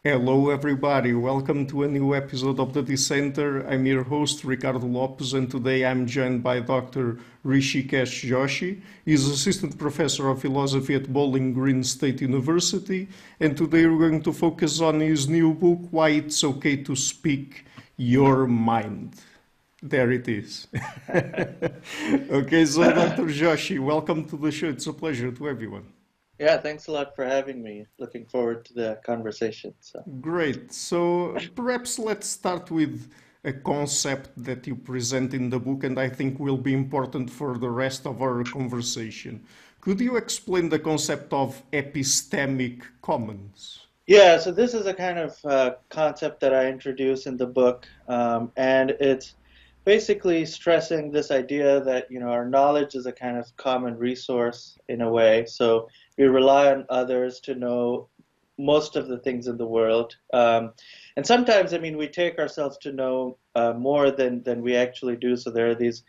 Hello, everybody. Welcome to a new episode of the Dissenter. I'm your host, Ricardo Lopes, and today I'm joined by Dr. Hrishikesh Joshi. He's assistant professor of philosophy at Bowling Green State University, and today we're going to focus on his new book, Why It's Okay to Speak Your Mind. There it is. Okay, so Dr. Joshi, welcome to the show. It's a pleasure to everyone. Yeah, thanks a lot for having me. Looking forward to the conversation. Great. So perhaps let's start with a concept that you present in the book and I think will be important for the rest of our conversation. Could you explain the concept of epistemic commons? Yeah, so this is a kind of concept that I introduce in the book, and it's basically stressing this idea that our knowledge is a kind of common resource in a way. So we rely on others to know most of the things in the world, and sometimes, I mean, we take ourselves to know more than we actually do. So there are these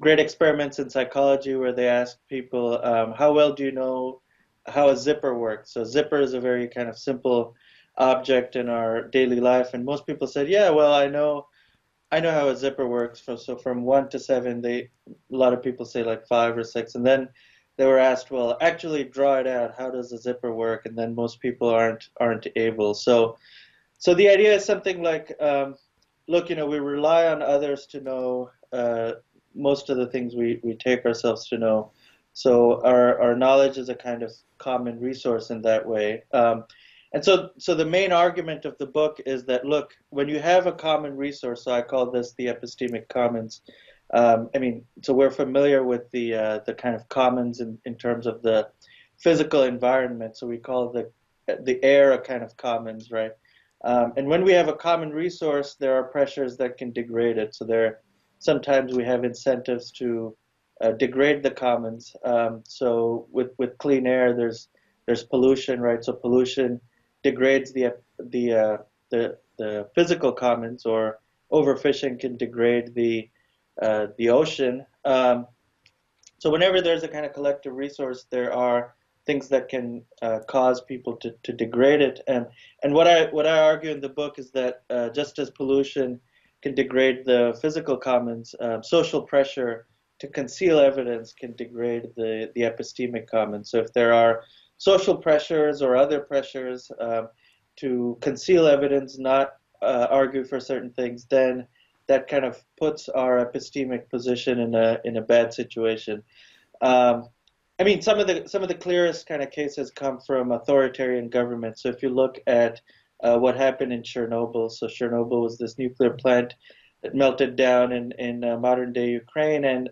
great experiments in psychology where they ask people, how well do you know how a zipper works? So zipper is a very kind of simple object in our daily life, and most people said, yeah, well, I know how a zipper works. So from 1 to 7, a lot of people say like 5 or 6, and then they were asked, well, actually draw it out. How does a zipper work? And then most people aren't able. So the idea is something like, look, we rely on others to know most of the things we take ourselves to know. So our knowledge is a kind of common resource in that way. And so the main argument of the book is that, look, when you have a common resource, so I call this the epistemic commons. I mean, so we're familiar with the kind of commons in terms of the physical environment. So we call the air a kind of commons, right? And when we have a common resource, there are pressures that can degrade it. So sometimes we have incentives to degrade the commons. So with clean air, there's pollution, right? So pollution degrades the physical commons, or overfishing can degrade the ocean. So whenever there's a kind of collective resource, there are things that can cause people to degrade it. And what I argue in the book is that just as pollution can degrade the physical commons, social pressure to conceal evidence can degrade the epistemic commons. So if there are social pressures or other pressures to conceal evidence, not argue for certain things, then that kind of puts our epistemic position in a bad situation. Um, I mean, some of the clearest kind of cases come from authoritarian governments. So if you look at what happened in Chernobyl, so Chernobyl was this nuclear plant that melted down in modern day Ukraine, and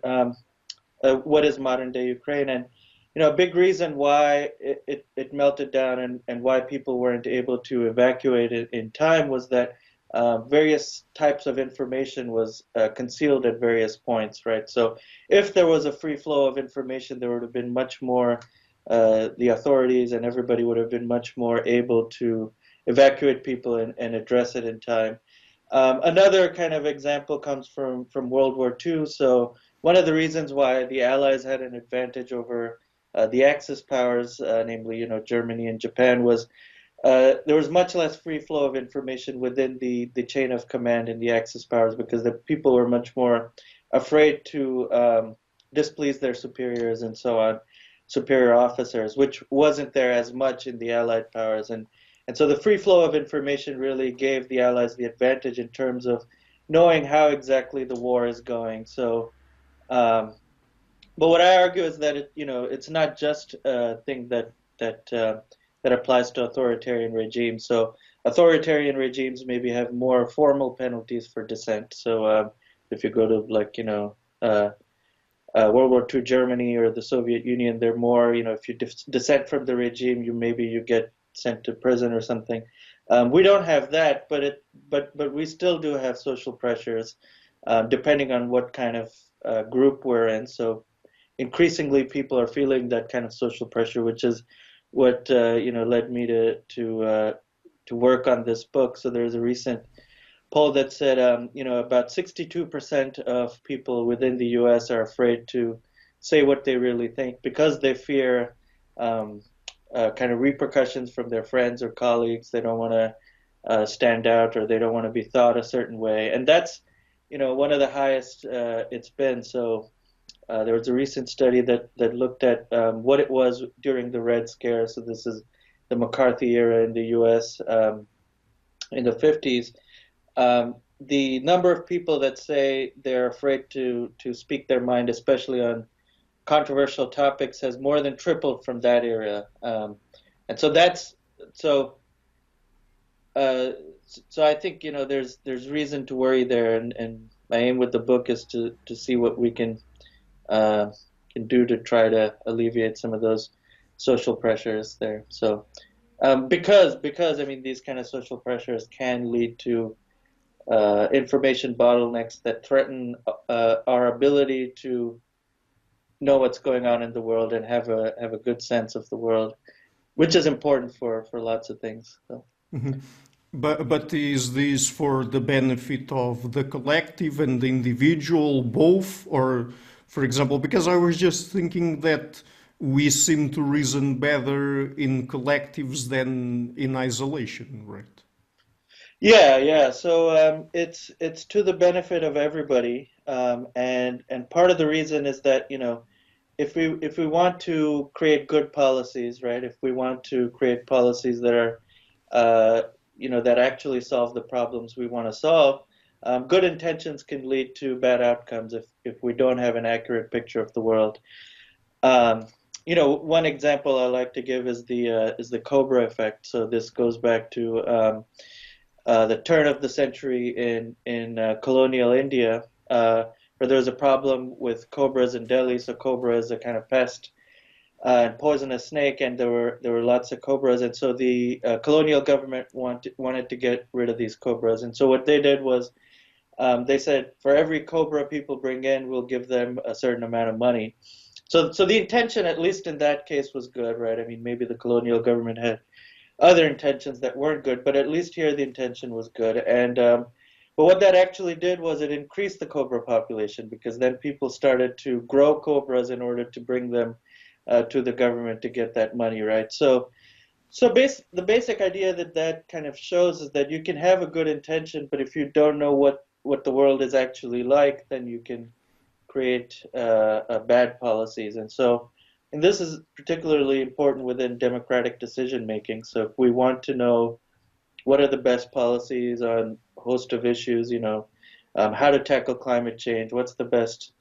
what is modern day Ukraine? And a big reason why it melted down, and why people weren't able to evacuate it in time, was that various types of information was concealed at various points, right? So if there was a free flow of information, there would have been much more, the authorities and everybody would have been much more able to evacuate people and address it in time. Another kind of example comes from World War II. So one of the reasons why the Allies had an advantage over the Axis powers, namely, Germany and Japan, was there was much less free flow of information within the chain of command in the Axis powers, because the people were much more afraid to displease their superiors and so on, superior officers, which wasn't there as much in the Allied powers. And so the free flow of information really gave the Allies the advantage in terms of knowing how exactly the war is going. So, but what I argue is that it's not just a thing that applies to authoritarian regimes. So authoritarian regimes maybe have more formal penalties for dissent. So if you go to, like, World War II Germany or the Soviet Union, they're more, if you dissent from the regime, you get sent to prison or something. We don't have that, but we still do have social pressures, depending on what kind of group we're in. So increasingly, people are feeling that kind of social pressure, which is what led me to work on this book. So there's a recent poll that said, about 62% of people within the U.S. are afraid to say what they really think, because they fear kind of repercussions from their friends or colleagues. They don't want to stand out, or they don't want to be thought a certain way. And that's, one of the highest it's been. So there was a recent study that looked at what it was during the Red Scare. So this is the McCarthy era in the U.S. In the 50s. The number of people that say they're afraid to speak their mind, especially on controversial topics, has more than tripled from that era. And so that's so. Uh, so I think there's reason to worry there, and my aim with the book is to see what we can do to try to alleviate some of those social pressures there. So because I mean these kind of social pressures can lead to information bottlenecks that threaten our ability to know what's going on in the world and have a good sense of the world, which is important for lots of things. So. Mhm. But is this for the benefit of the collective and the individual both? Or, for example, because I was just thinking that we seem to reason better in collectives than in isolation, right? Yeah. So it's to the benefit of everybody, and part of the reason is that if we want to create good policies, right? If we want to create policies that are that actually solve the problems we want to solve, good intentions can lead to bad outcomes if we don't have an accurate picture of the world. Um, one example I like to give is the Cobra effect. So this goes back to the turn of the century in colonial India, where there was a problem with cobras in Delhi. So cobra is a kind of pest and poisonous snake, and there were lots of cobras, and so the colonial government wanted to get rid of these cobras, and so what they did was they said for every cobra people bring in, we'll give them a certain amount of money. So the intention, at least in that case, was good, right? I mean, maybe the colonial government had other intentions that weren't good, but at least here the intention was good. And but what that actually did was it increased the cobra population, because then people started to grow cobras in order to bring them to the government to get that money, right? The basic idea that kind of shows is that you can have a good intention, but if you don't know what the world is actually like, then you can create bad policies. And this is particularly important within democratic decision making. So if we want to know what are the best policies on a host of issues, how to tackle climate change, what's the best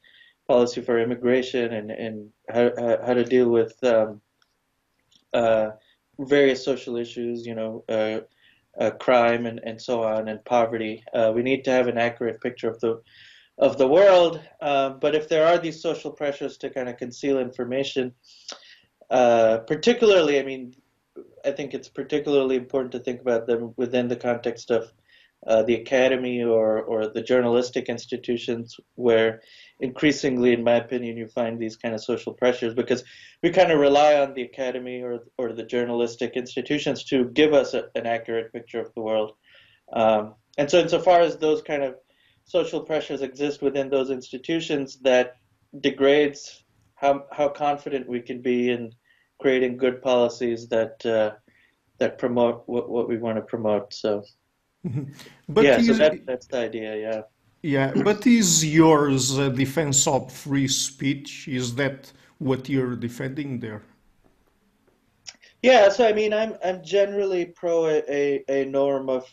policy for immigration, and how to deal with uh, various social issues, crime and so on, and poverty. We need to have an accurate picture of the world. But if there are these social pressures to kind of conceal information, particularly, I mean, I think it's particularly important to think about them within the context of the academy or the journalistic institutions, where increasingly, in my opinion, you find these kind of social pressures, because we kind of rely on the academy or the journalistic institutions to give us an accurate picture of the world. And so insofar as those kind of social pressures exist within those institutions, that degrades how confident we can be in creating good policies that promote what we want to promote. So But yeah, so is, that's the idea. Yeah. yeah, but is yours a defense of free speech? Is that what you're defending there? Yeah, so I mean, I'm generally pro a norm of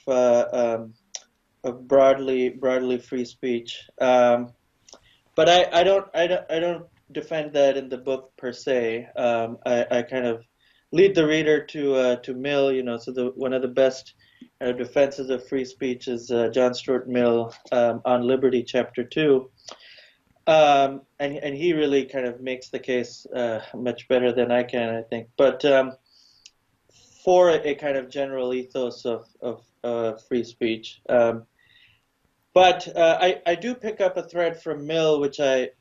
broadly free speech, but I don't defend that in the book per se. I kind of lead the reader to Mill, So one of the best defenses of free speech is John Stuart Mill, on Liberty, Chapter 2. And he really kind of makes the case much better than I can, I think. But for a kind of general ethos of free speech. But I do pick up a thread from Mill, which I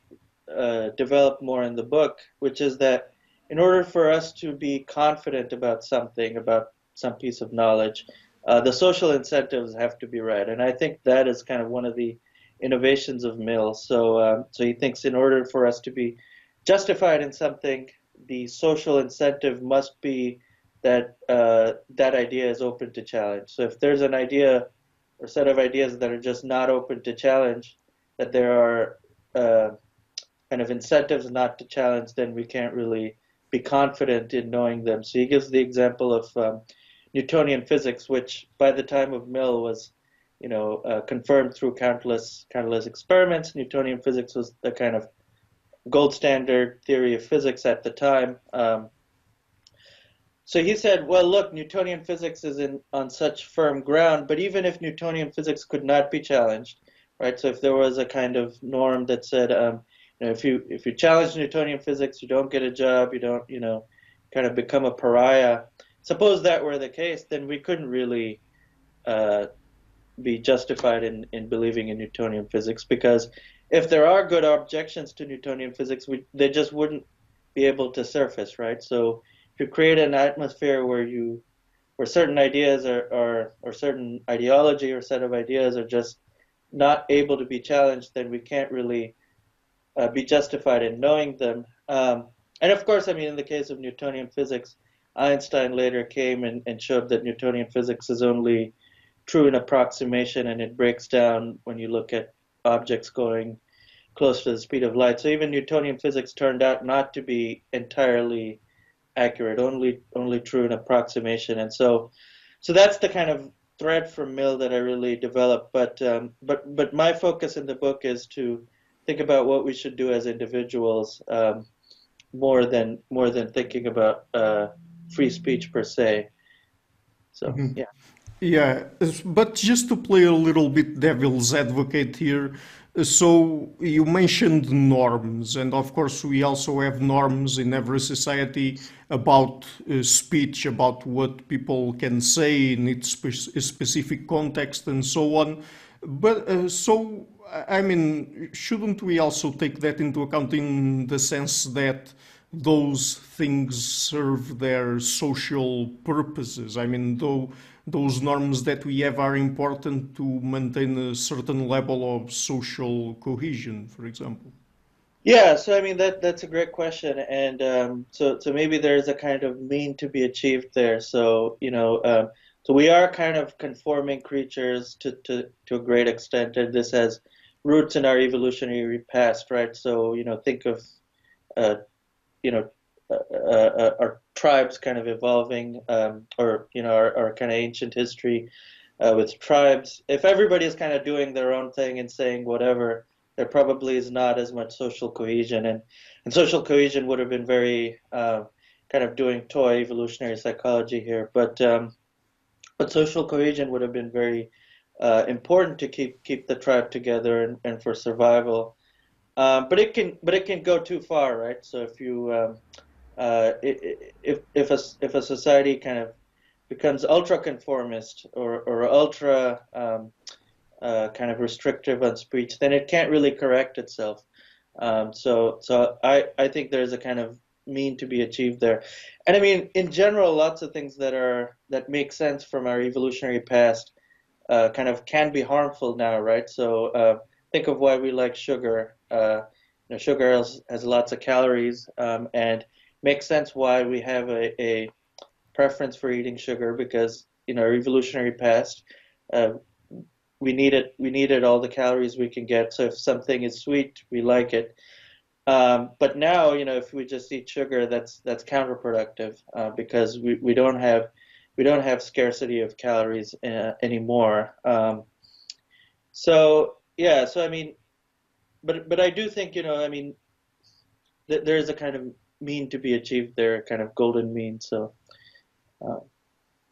develop more in the book, which is that in order for us to be confident about something, about some piece of knowledge, the social incentives have to be right. And I think that is kind of one of the innovations of Mill. So he thinks in order for us to be justified in something, the social incentive must be that idea is open to challenge. So if there's an idea or set of ideas that are just not open to challenge, that there are kind of incentives not to challenge, then we can't really be confident in knowing them. So he gives the example of Newtonian physics, which by the time of Mill was, confirmed through countless experiments. Newtonian physics was the kind of gold standard theory of physics at the time. So he said, well, look, Newtonian physics is on such firm ground, but even if Newtonian physics could not be challenged, right? So if there was a kind of norm that said, if you challenge Newtonian physics, you don't get a job, you don't, kind of become a pariah. Suppose that were the case, then we couldn't really be justified in believing in Newtonian physics, because if there are good objections to Newtonian physics, they just wouldn't be able to surface, right? So if you create an atmosphere where certain ideas or certain ideology or set of ideas are just not able to be challenged, then we can't really be justified in knowing them. And of course, I mean, in the case of Newtonian physics, Einstein later came and showed that Newtonian physics is only true in approximation, and it breaks down when you look at objects going close to the speed of light. So even Newtonian physics turned out not to be entirely accurate, only true in approximation. And so that's the kind of thread from Mill that I really developed. But my focus in the book is to think about what we should do as individuals, more than thinking about free speech per se. So yeah. Yeah, but just to play a little bit devil's advocate here, so you mentioned norms, and of course we also have norms in every society about speech, about what people can say in its specific context and so on. But I mean, shouldn't we also take that into account in the sense that those things serve their social purposes? I mean, though those norms that we have are important to maintain a certain level of social cohesion, for example. Yeah, so I mean that's a great question, and so maybe there's a kind of mean to be achieved there. So so we are kind of conforming creatures to a great extent, and this has roots in our evolutionary past, right? So think of uh, you know our tribes kind of evolving, or our kind of ancient history with tribes. If everybody is kind of doing their own thing and saying whatever, there probably is not as much social cohesion, and social cohesion would have been very kind of doing toy evolutionary psychology here, but social cohesion would have been very important to keep the tribe together and for survival. But it can go too far, right? So if you if a society kind of becomes ultra conformist or ultra kind of restrictive on speech, then it can't really correct itself. So I think there's a kind of mean to be achieved there. And I mean, in general, lots of things that make sense from our evolutionary past kind of can be harmful now, right? So think of why we like sugar. Sugar has lots of calories, and makes sense why we have a preference for eating sugar, because in our evolutionary past, uh, we needed all the calories we can get. So if something is sweet, we like it. But now, if we just eat sugar, that's counterproductive, because we don't have scarcity of calories anymore. So yeah, so I mean, but I do think, I mean, there is a kind of mean to be achieved there, kind of golden mean. So uh,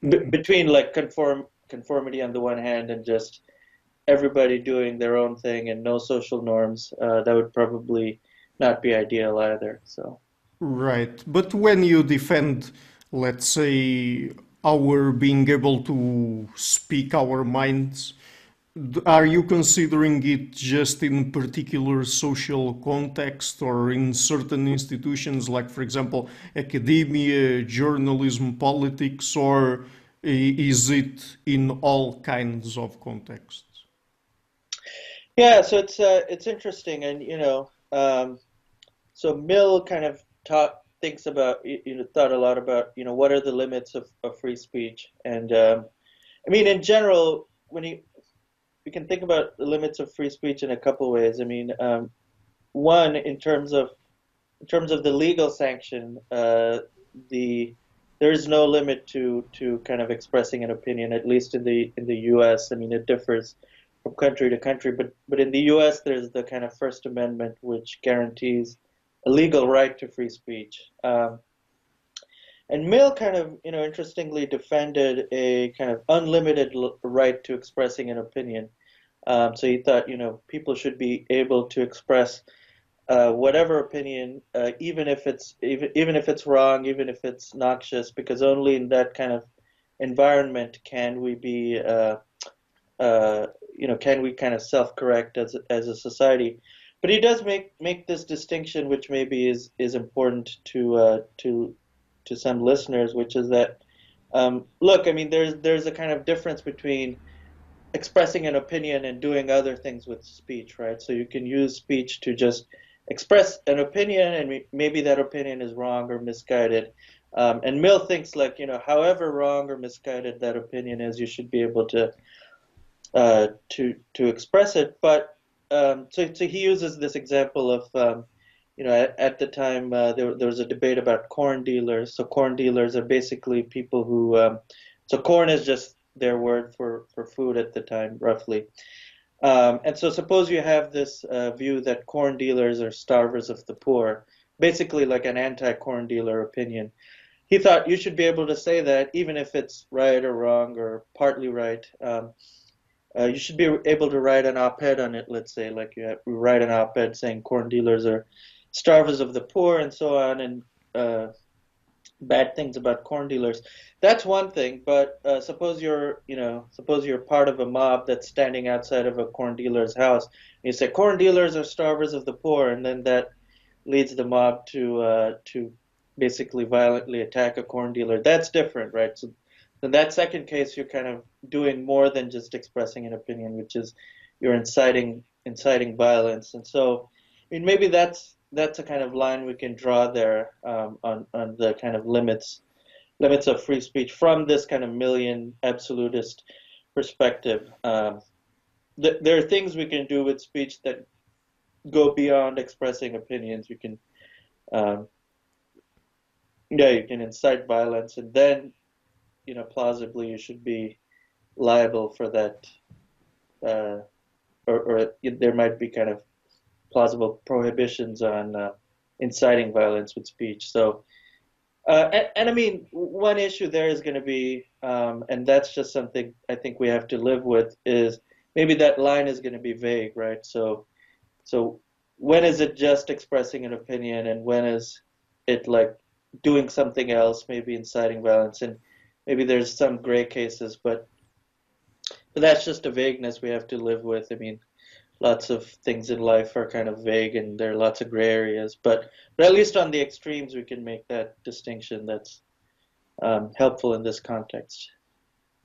between like conformity on the one hand and just everybody doing their own thing and no social norms, that would probably not be ideal either. So Right. But when you defend, let's say, our being able to speak our minds, are you considering it just in particular social context or in certain institutions, like, for example, academia, journalism, politics, or is it in all kinds of contexts? yeah, so it's interesting, and so Mill kind of thinks about, thought a lot about, what are the limits of free speech. And I mean, in general, we can think about the limits of free speech in a couple ways. I mean, one, in terms of the legal sanction, the there is no limit to kind of expressing an opinion, at least in the U.S. I mean, it differs from country to country, but in the U.S. there's the kind of First Amendment, which guarantees a legal right to free speech. And Mill kind of, interestingly defended a kind of unlimited right to expressing an opinion. So he thought, people should be able to express whatever opinion, even if it's wrong, even if it's noxious, because only in that kind of environment can we be, can we kind of self-correct as a society. But he does make this distinction, which maybe is important to some listeners, which is that, look, I mean, there's a kind of difference between expressing an opinion and doing other things with speech, right? So you can use speech to just express an opinion, and maybe that opinion is wrong or misguided. And Mill thinks, like, however wrong or misguided that opinion is, you should be able to express it. But so he uses this example of, at the time there was a debate about corn dealers. So corn dealers are basically people who, so corn is just their word for food at the time, roughly. And so suppose you have this view that corn dealers are starvers of the poor, basically like an anti-corn dealer opinion. He thought you should be able to say that even if it's right or wrong or partly right. You should be able to write an op-ed on it, let's say, like you write an op-ed saying corn dealers are starvers of the poor and so on, and bad things about corn dealers. That's one thing, but suppose you're part of a mob that's standing outside of a corn dealer's house. And you say corn dealers are starvers of the poor, and then that leads the mob to basically violently attack a corn dealer. That's different, right? So in that second case, you're kind of doing more than just expressing an opinion, which is you're inciting violence. And so, I mean, maybe that's a kind of line we can draw there on the kind of limits of free speech from this kind of Millian absolutist perspective. There are things we can do with speech that go beyond expressing opinions. You can, you can incite violence, and then, plausibly you should be liable for that, or there might be kind of plausible prohibitions on inciting violence with speech. So, and I mean, one issue there is going to be, and that's just something I think we have to live with, is maybe that line is going to be vague, right? So when is it just expressing an opinion, and when is it like doing something else, maybe inciting violence? And maybe there's some gray cases, but that's just a vagueness we have to live with. I mean, lots of things in life are kind of vague, and there are lots of gray areas. But at least on the extremes, we can make that distinction that's helpful in this context.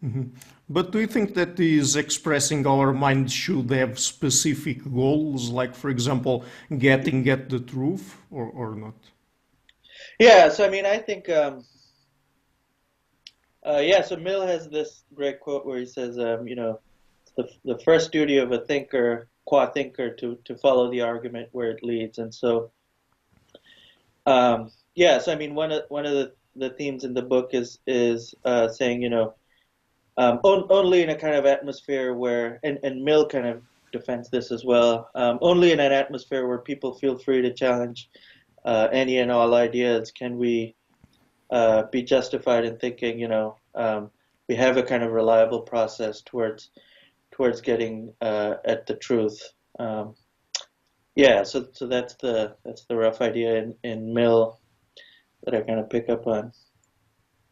Mm-hmm. But do you think that is expressing our mind should have specific goals, like, for example, getting at the truth, or not? Yeah, so I mean, I think, so Mill has this great quote where he says, the first duty of a thinker, qua thinker, to follow the argument where it leads. And so, so I mean, one of the themes in the book is saying, only in a kind of atmosphere where, and Mill kind of defends this as well, only in an atmosphere where people feel free to challenge any and all ideas can we be justified in thinking, we have a kind of reliable process towards getting at the truth. So that's the rough idea in Mill that I kind of pick up on.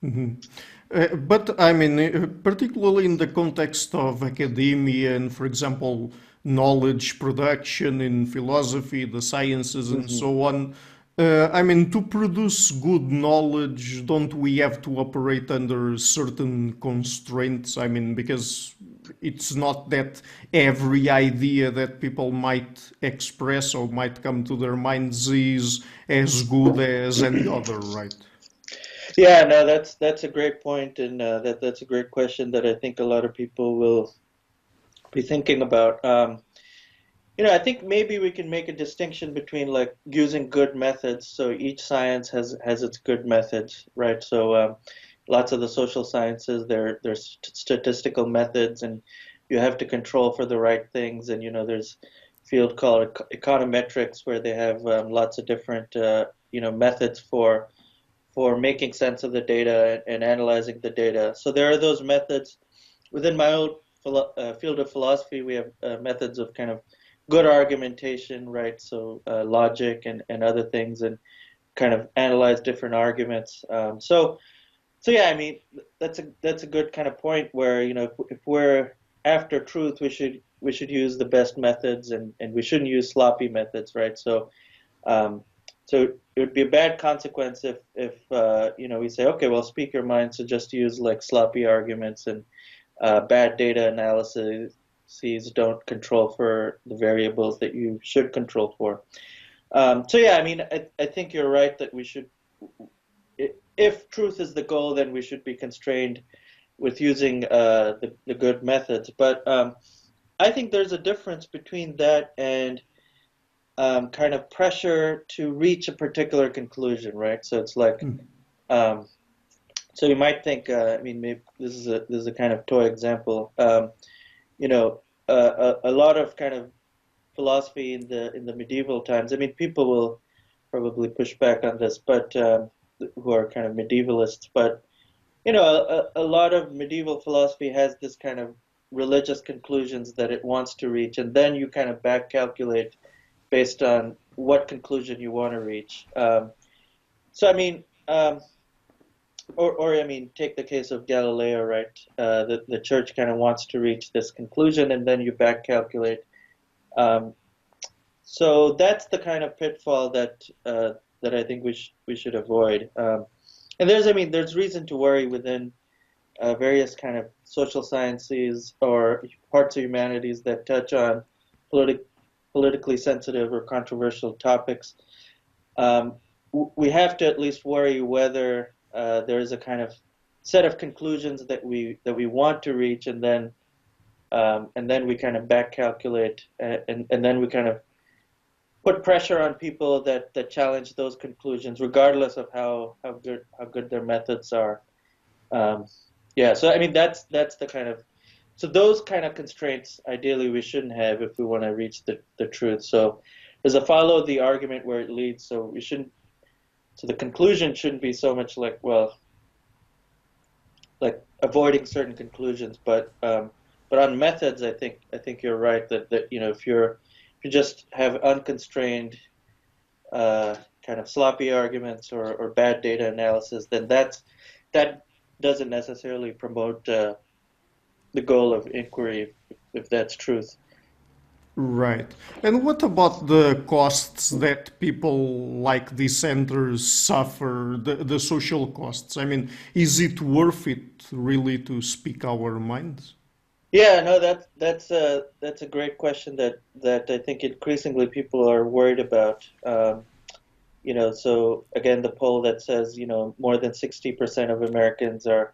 Mm-hmm. But I mean, particularly in the context of academia and, for example, knowledge production in philosophy, the sciences, and so on. I mean, to produce good knowledge, don't we have to operate under certain constraints? I mean, because it's not that every idea that people might express or might come to their minds is as good as any other, right? Yeah, no, that's a great point, and that's a great question that I think a lot of people will be thinking about. I think maybe we can make a distinction between like using good methods. So each science has its good methods, right? So lots of the social sciences, there's statistical methods, and you have to control for the right things. And there's a field called econometrics where they have lots of different methods for making sense of the data and analyzing the data. So there are those methods. Within my own field of philosophy, we have methods of kind of good argumentation, right? So logic and other things, and kind of analyze different arguments. So yeah, I mean that's a good kind of point where if we're after truth, we should use the best methods, and we shouldn't use sloppy methods, right? Um, so it would be a bad consequence if we say, okay, well, speak your mind, so just use like sloppy arguments, and bad data analysis don't control for the variables that you should control for. So yeah, I mean, I think you're right that we should, if truth is the goal, then we should be constrained with using the good methods. But I think there's a difference between that and kind of pressure to reach a particular conclusion, right? So it's like, um, so you might think, I mean, maybe this is a kind of toy example. A lot of kind of philosophy in the medieval times. I mean, people will probably push back on this, but who are kind of medievalists. But a lot of medieval philosophy has this kind of religious conclusions that it wants to reach, and then you kind of back calculate based on what conclusion you want to reach. So I mean, or I mean, take the case of Galileo, right? The church kind of wants to reach this conclusion, and then you back calculate. Um, so that's the kind of pitfall that I think we should avoid. And there's reason to worry within various kind of social sciences or parts of humanities that touch on politically sensitive or controversial topics. We have to at least worry whether there is a kind of set of conclusions that we want to reach, and then we kind of back calculate, and then we kind of put pressure on people that challenge those conclusions, regardless of how good their methods are. Yeah, so I mean that's the kind of, so those kind of constraints ideally we shouldn't have if we want to reach the truth. So there's a follow the argument where it leads. So we shouldn't. So the conclusion shouldn't be so much like, well, like avoiding certain conclusions, but on methods, I think you're right that if you just have unconstrained kind of sloppy arguments or bad data analysis, then that doesn't necessarily promote the goal of inquiry, if that's truth. Right. And what about the costs that people like dissenters suffer, the social costs? I mean, is it worth it really to speak our minds? Yeah, no, that's a great question that I think increasingly people are worried about. So again, the poll that says more than 60% of Americans are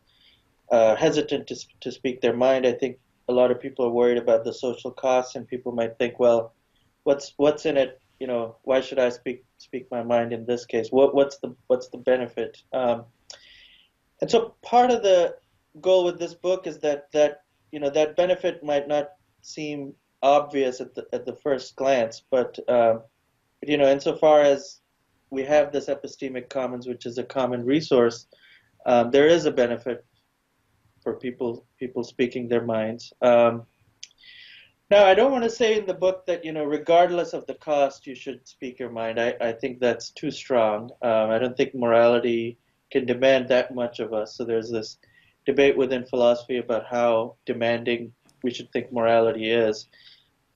hesitant to speak their mind. I think a lot of people are worried about the social costs, and people might think, well, what's in it? Why should I speak my mind in this case? What's the benefit? And so part of the goal with this book is that benefit might not seem obvious at the first glance, but insofar as we have this epistemic commons, which is a common resource, there is a benefit for people speaking their minds. Now, I don't want to say in the book that regardless of the cost, you should speak your mind. I think that's too strong. I don't think morality can demand that much of us. So there's this debate within philosophy about how demanding we should think morality is.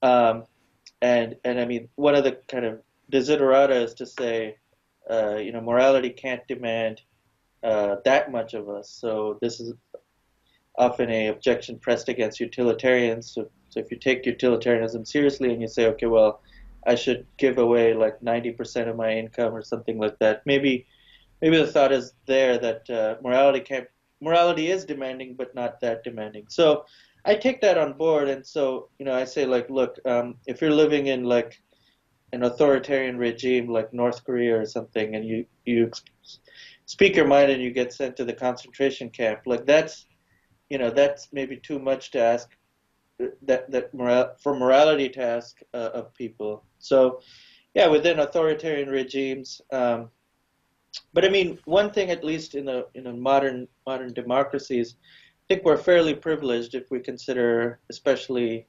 And I mean, one of the kind of desiderata is to say, morality can't demand that much of us. So this is often a objection pressed against utilitarians. So if you take utilitarianism seriously and you say, okay, well, I should give away like 90% of my income or something like that, maybe the thought is there that morality is demanding, but not that demanding. So I take that on board, and so I say like, look, if you're living in like an authoritarian regime like North Korea or something, and you speak your mind and you get sent to the concentration camp, like that's maybe too much to ask for morality to ask of people. So yeah, within authoritarian regimes. But I mean, one thing, at least in modern democracies, I think we're fairly privileged if we consider, especially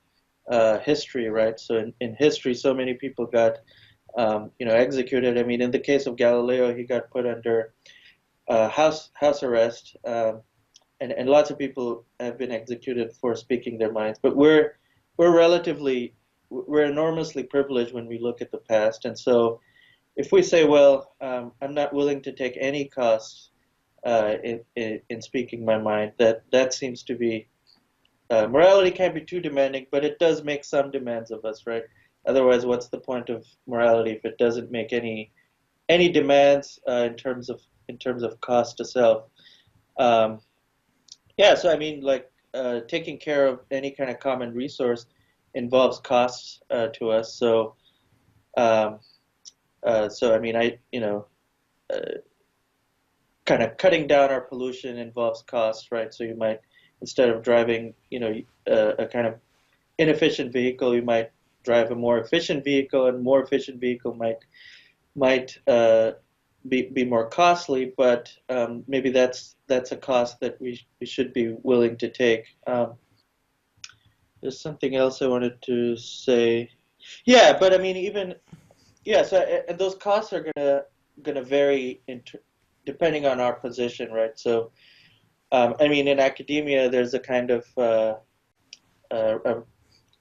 history, right? So in history, so many people got, executed. I mean, in the case of Galileo, he got put under house arrest, and lots of people have been executed for speaking their minds. But we're enormously privileged when we look at the past, and so if we say, well, I'm not willing to take any costs in speaking my mind, that seems to be morality can't be too demanding, but it does make some demands of us, right? Otherwise, what's the point of morality if it doesn't make any demands in terms of cost to self? Yeah, so I mean, like taking care of any kind of common resource involves costs to us. Um, so I mean, kind of cutting down our pollution involves costs, right? So you might, instead of driving, a kind of inefficient vehicle, you might drive a more efficient vehicle, and more efficient vehicle might be more costly, but maybe that's a cost that we should be willing to take. There's something else I wanted to say. Yeah, but I mean, yeah, so and those costs are gonna vary depending on our position, right? So, I mean, in academia, there's a kind of, I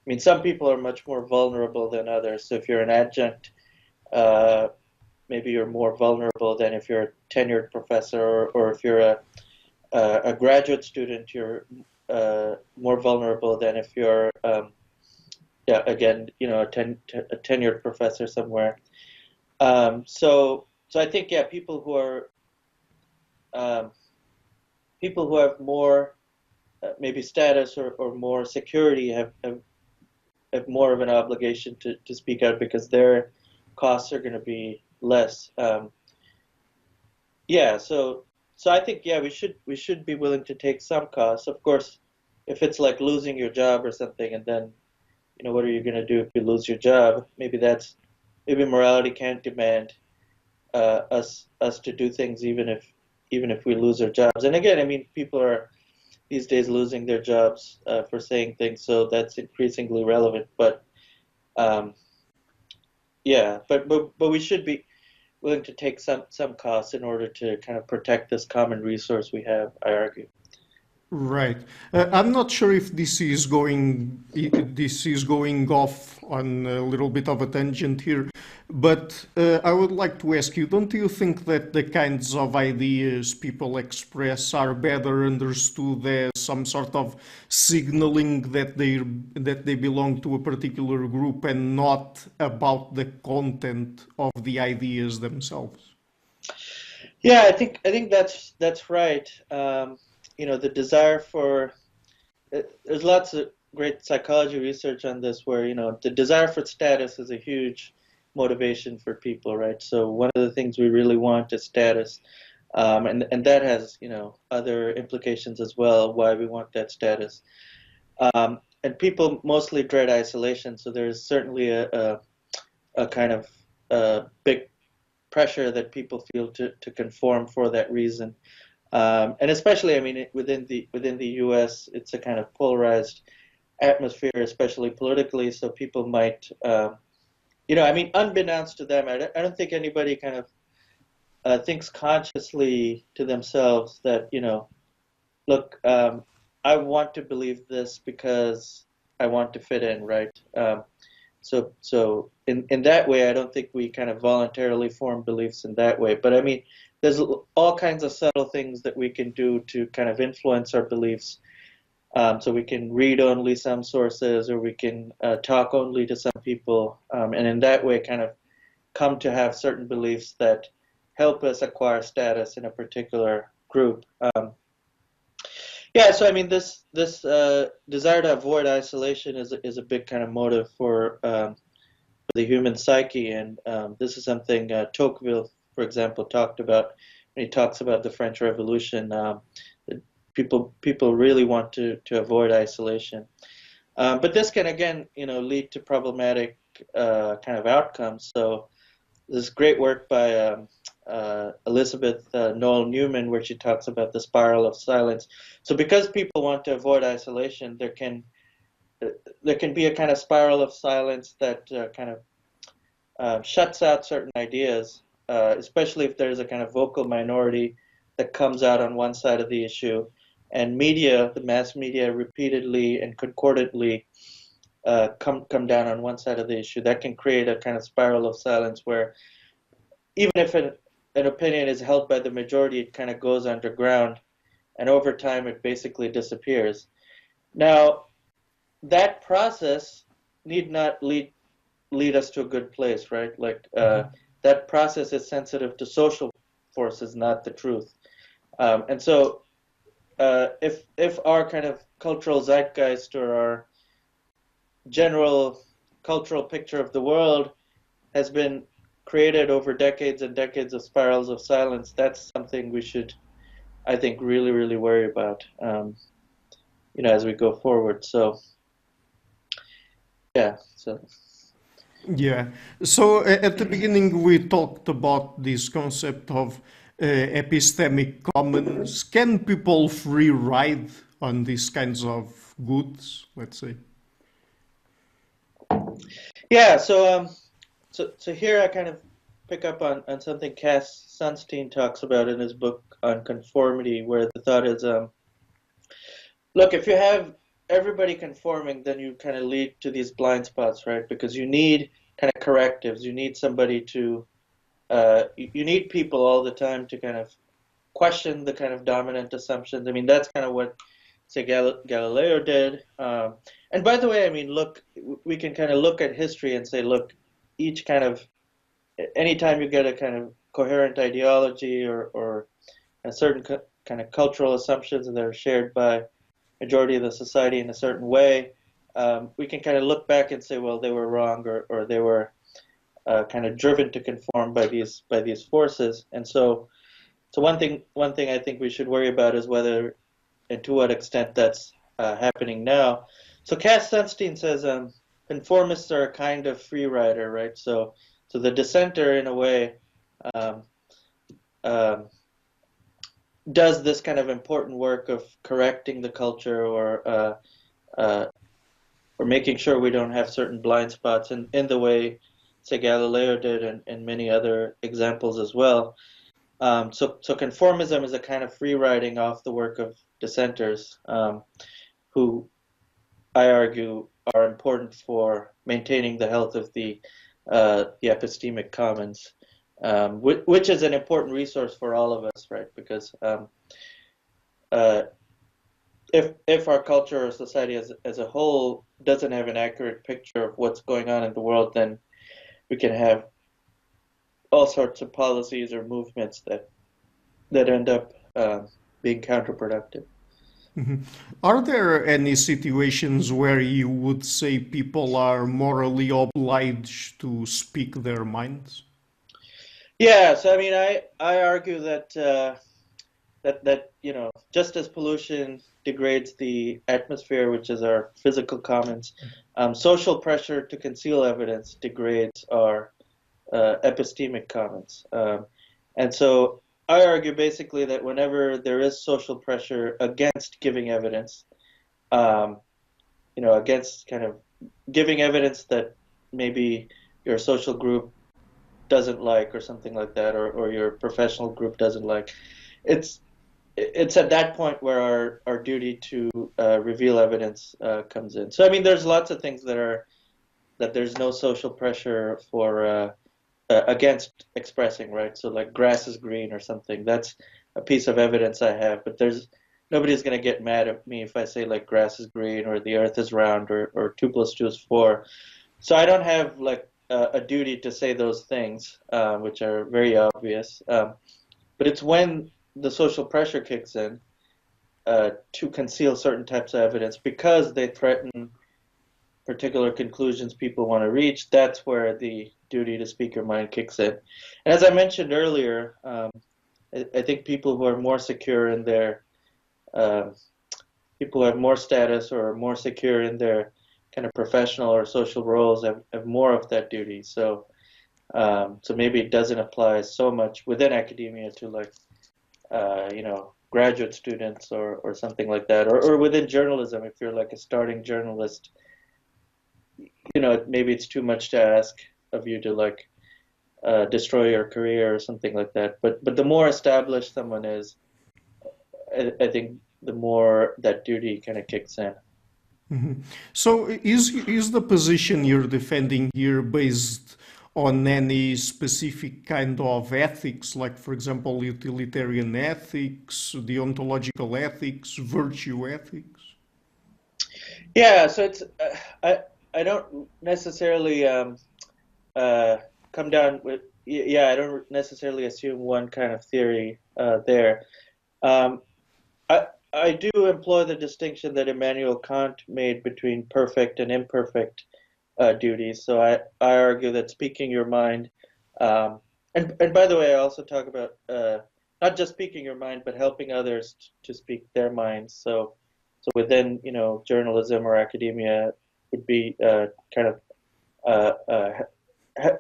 mean, some people are much more vulnerable than others. So if you're an adjunct, maybe you're more vulnerable than if you're a tenured professor, or if you're a graduate student, you're more vulnerable than if you're, yeah, again, a tenured professor somewhere. So I think, yeah, people who have more maybe status or more security have more of an obligation to speak out, because their costs are going to be less. Yeah, so I think, yeah, we should be willing to take some costs. Of course, if it's like losing your job or something, and then what are you going to do if you lose your job? Maybe morality can't demand us to do things even if we lose our jobs. And again, I mean, people are these days losing their jobs for saying things, so that's increasingly relevant. But yeah, but we should be willing to take some costs in order to kind of protect this common resource we have, I argue. Right. I'm not sure if this is going off on a little bit of a tangent here, but I would like to ask you, don't you think that the kinds of ideas people express are better understood as some sort of signaling that they belong to a particular group, and not about the content of the ideas themselves? Yeah, I think that's right. The desire for there's lots of great psychology research on this, where the desire for status is a huge motivation for people, right? So one of the things we really want is status, and that has other implications as well, why we want that status. And people mostly dread isolation, so there's certainly a kind of big pressure that people feel to conform for that reason. And especially, I mean, within the U.S., it's a kind of polarized atmosphere, especially politically. So people might, I mean, unbeknownst to them, I don't think anybody kind of thinks consciously to themselves that, look, I want to believe this because I want to fit in, right? So in that way, I don't think we kind of voluntarily form beliefs in that way. But I mean, there's all kinds of subtle things that we can do to kind of influence our beliefs. So we can read only some sources, or we can talk only to some people, and in that way kind of come to have certain beliefs that help us acquire status in a particular group. Yeah, so I mean, this desire to avoid isolation is a big kind of motive for the human psyche, and this is something Tocqueville, for example, talked about when he talks about the French Revolution. That people really want to avoid isolation, but this can again, lead to problematic kind of outcomes. So this great work by Elizabeth Noel Newman, where she talks about the spiral of silence. So because people want to avoid isolation, there can be a kind of spiral of silence that kind of shuts out certain ideas, especially if there's a kind of vocal minority that comes out on one side of the issue, and media, the mass media, repeatedly and concordantly come down on one side of the issue. That can create a kind of spiral of silence where even if an opinion is held by the majority, it kind of goes underground, and over time it basically disappears. Now, that process need not lead us to a good place, right? Like that process is sensitive to social forces, not the truth. And so, if our kind of cultural zeitgeist or our general cultural picture of the world has been created over decades and decades of spirals of silence, that's something we should, I think, really, really worry about, as we go forward. So, yeah. So. Yeah. So at the beginning, we talked about this concept of epistemic commons. Can people free ride on these kinds of goods, let's say? Yeah. So here I kind of pick up on something Cass Sunstein talks about in his book on conformity, where the thought is, look, if you have everybody conforming, then you kind of lead to these blind spots, right? Because you need kind of correctives. You need somebody to, you need people all the time to kind of question the kind of dominant assumptions. I mean, that's kind of what, say, Galileo did. And by the way, I mean, look, we can kind of look at history and say, look, each kind of, anytime you get a kind of coherent ideology or a certain kind of cultural assumptions that are shared by majority of the society in a certain way, we can kind of look back and say, well, they were wrong, or they were kind of driven to conform by these forces. And so one thing I think we should worry about is whether and to what extent that's happening now. So Cass Sunstein says conformists are a kind of free rider, right? So the dissenter, in a way, um, um, does this kind of important work of correcting the culture, or making sure we don't have certain blind spots in the way, say, Galileo did, and many other examples as well. So conformism is a kind of free riding off the work of dissenters, who I argue are important for maintaining the health of the epistemic commons, which is an important resource for all of us, right? Because if our culture or society as a whole doesn't have an accurate picture of what's going on in the world, then we can have all sorts of policies or movements that end up being counterproductive. Mhm. Are there any situations where you would say people are morally obliged to speak their minds? Yeah, so I mean, I argue that that just as pollution degrades the atmosphere, which is our physical commons, social pressure to conceal evidence degrades our epistemic commons. And so I argue basically that whenever there is social pressure against giving evidence, um, against kind of giving evidence that maybe your social group doesn't like, or something like that, or your professional group doesn't like, it's it's at that point where our duty to reveal evidence comes in. So I mean, there's lots of things that there's no social pressure for against expressing, right? So like grass is green or something. That's a piece of evidence I have. But nobody's going to get mad at me if I say like grass is green or the earth is round or 2 + 2 is 4. So I don't have like a duty to say those things, which are very obvious. But it's when the social pressure kicks in to conceal certain types of evidence because they threaten particular conclusions people want to reach. That's where the duty to speak your mind kicks in. And as I mentioned earlier, I think people who are more secure in their um, people who have more status or are more secure in their kind of professional or social roles have more of that duty. So maybe it doesn't apply so much within academia to like graduate students or something like that, or within journalism if you're like a starting journalist, maybe it's too much to ask of you to like destroy your career or something like that. But the more established someone is, I think the more that duty kind of kicks in. Mhm. So is the position you're defending here based on any specific kind of ethics, like for example utilitarian ethics, deontological ethics, virtue ethics? Yeah, so it's I don't necessarily uh, come down with yeah, I don't necessarily assume one kind of theory there. Um, I do employ the distinction that Immanuel Kant made between perfect and imperfect duties. So I argue that speaking your mind, um, and by the way, I also talk about not just speaking your mind, but helping others to speak their minds. So within journalism or academia would be kind of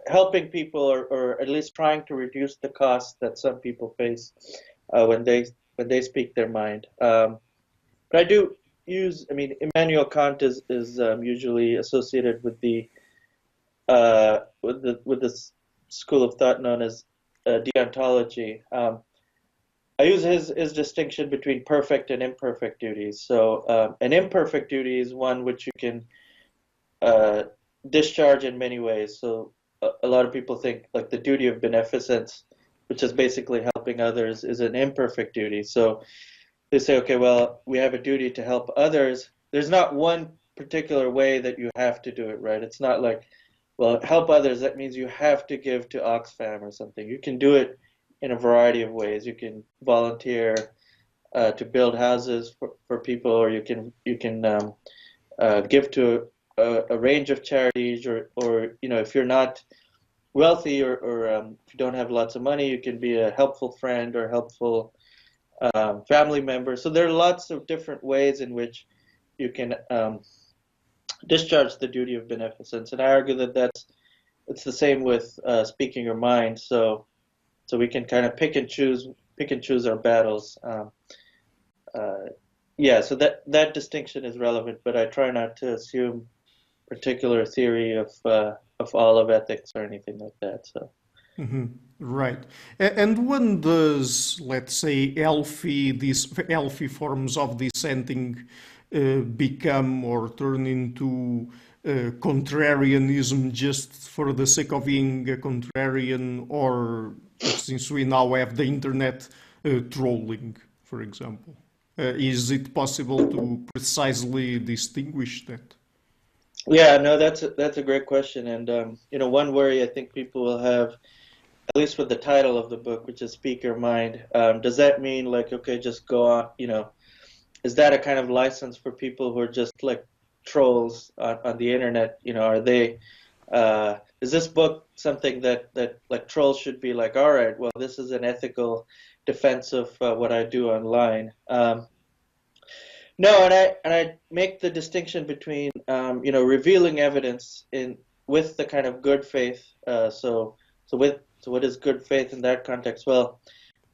helping people or at least trying to reduce the costs that some people face when they speak their mind. But I do use, I mean, Immanuel Kant is usually associated with the school of thought known as deontology. I use his distinction between perfect and imperfect duties. So an imperfect duty is one which you can uh, discharge in many ways. So a lot of people think like the duty of beneficence, which is basically helping others, is an imperfect duty. So they say, okay, well, we have a duty to help others. There's not one particular way that you have to do it, right? It's not like, well, help others, that means you have to give to Oxfam or something. You can do it in a variety of ways. You can volunteer to build houses for people, or you can give to a range of charities, or if you're not wealthy or if you don't have lots of money, you can be a helpful friend or helpful family member. So there are lots of different ways in which you can discharge the duty of beneficence, and I argue that it's the same with speaking your mind. So we can kind of pick and choose our battles. Uh, yeah, so that distinction is relevant, but I try not to assume particular theory of all of ethics or anything like that. So. Mhm. Right. And when does, let's say, healthy forms of dissenting become or turn into contrarianism just for the sake of being a contrarian, or since we now have the internet, trolling, for example? Is it possible to precisely distinguish that? Yeah, no, that's a great question, and one worry I think people will have, at least with the title of the book, which is "Speak Your Mind." Does that mean like, okay, just go on? Is that a kind of license for people who are just like trolls on the internet? Are they? Is this book something that like trolls should be like? All right, well, this is an ethical defense of what I do online. No, and I make the distinction between revealing evidence in with the kind of good faith. So what is good faith in that context? Well,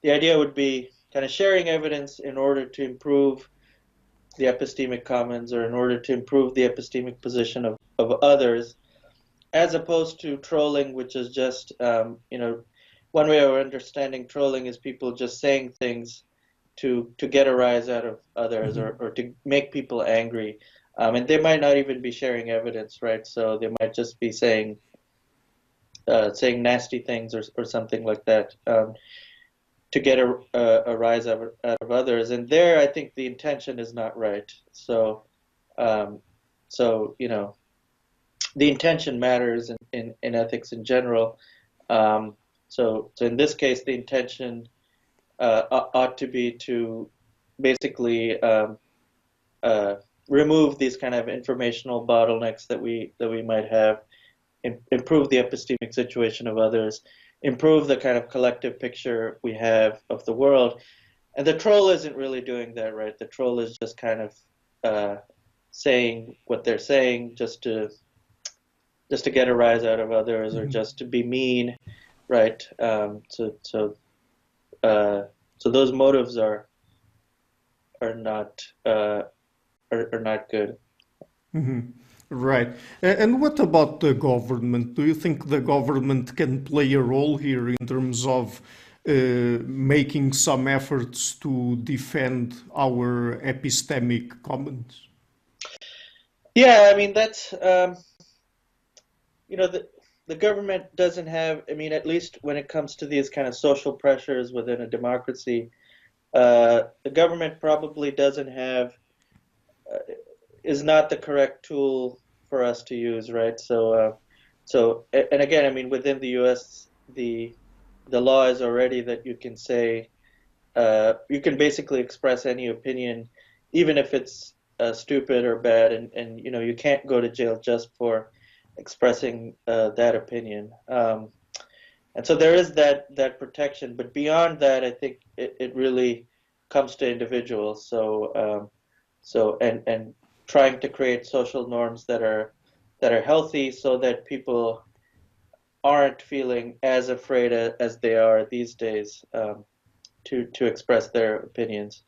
the idea would be kind of sharing evidence in order to improve the epistemic commons or in order to improve the epistemic position of others, as opposed to trolling, which is just one way of understanding trolling is people just saying things to get a rise out of others Mhm. or to make people angry. And they might not even be sharing evidence, right? So they might just be saying nasty things or something like that. to get a rise out of others. And there, I think the intention is not right. So, um, so the intention matters in ethics in general. So in this case, the intention ought to be to basically remove these kind of informational bottlenecks that we might have, improve the epistemic situation of others, improve the kind of collective picture we have of the world. And the troll isn't really doing that, right? The troll is just kind of saying what they're saying just to get a rise out of others, or just to be mean, right? So those motives are not not good. Right. And what about the government? Do you think the government can play a role here in terms of making some efforts to defend our epistemic commons? Yeah, I mean that's the government doesn't have. I mean, at least when it comes to these kind of social pressures within a democracy, the government probably doesn't have is not the correct tool for us to use, right? And again, I mean, within the U.S., the law is already that you can say you can basically express any opinion, even if it's stupid or bad, and you can't go to jail just for expressing that opinion. And so there is that protection, but beyond that, I think it really comes to individuals. And trying to create social norms that are healthy, so that people aren't feeling as afraid as they are these days, to express their opinions,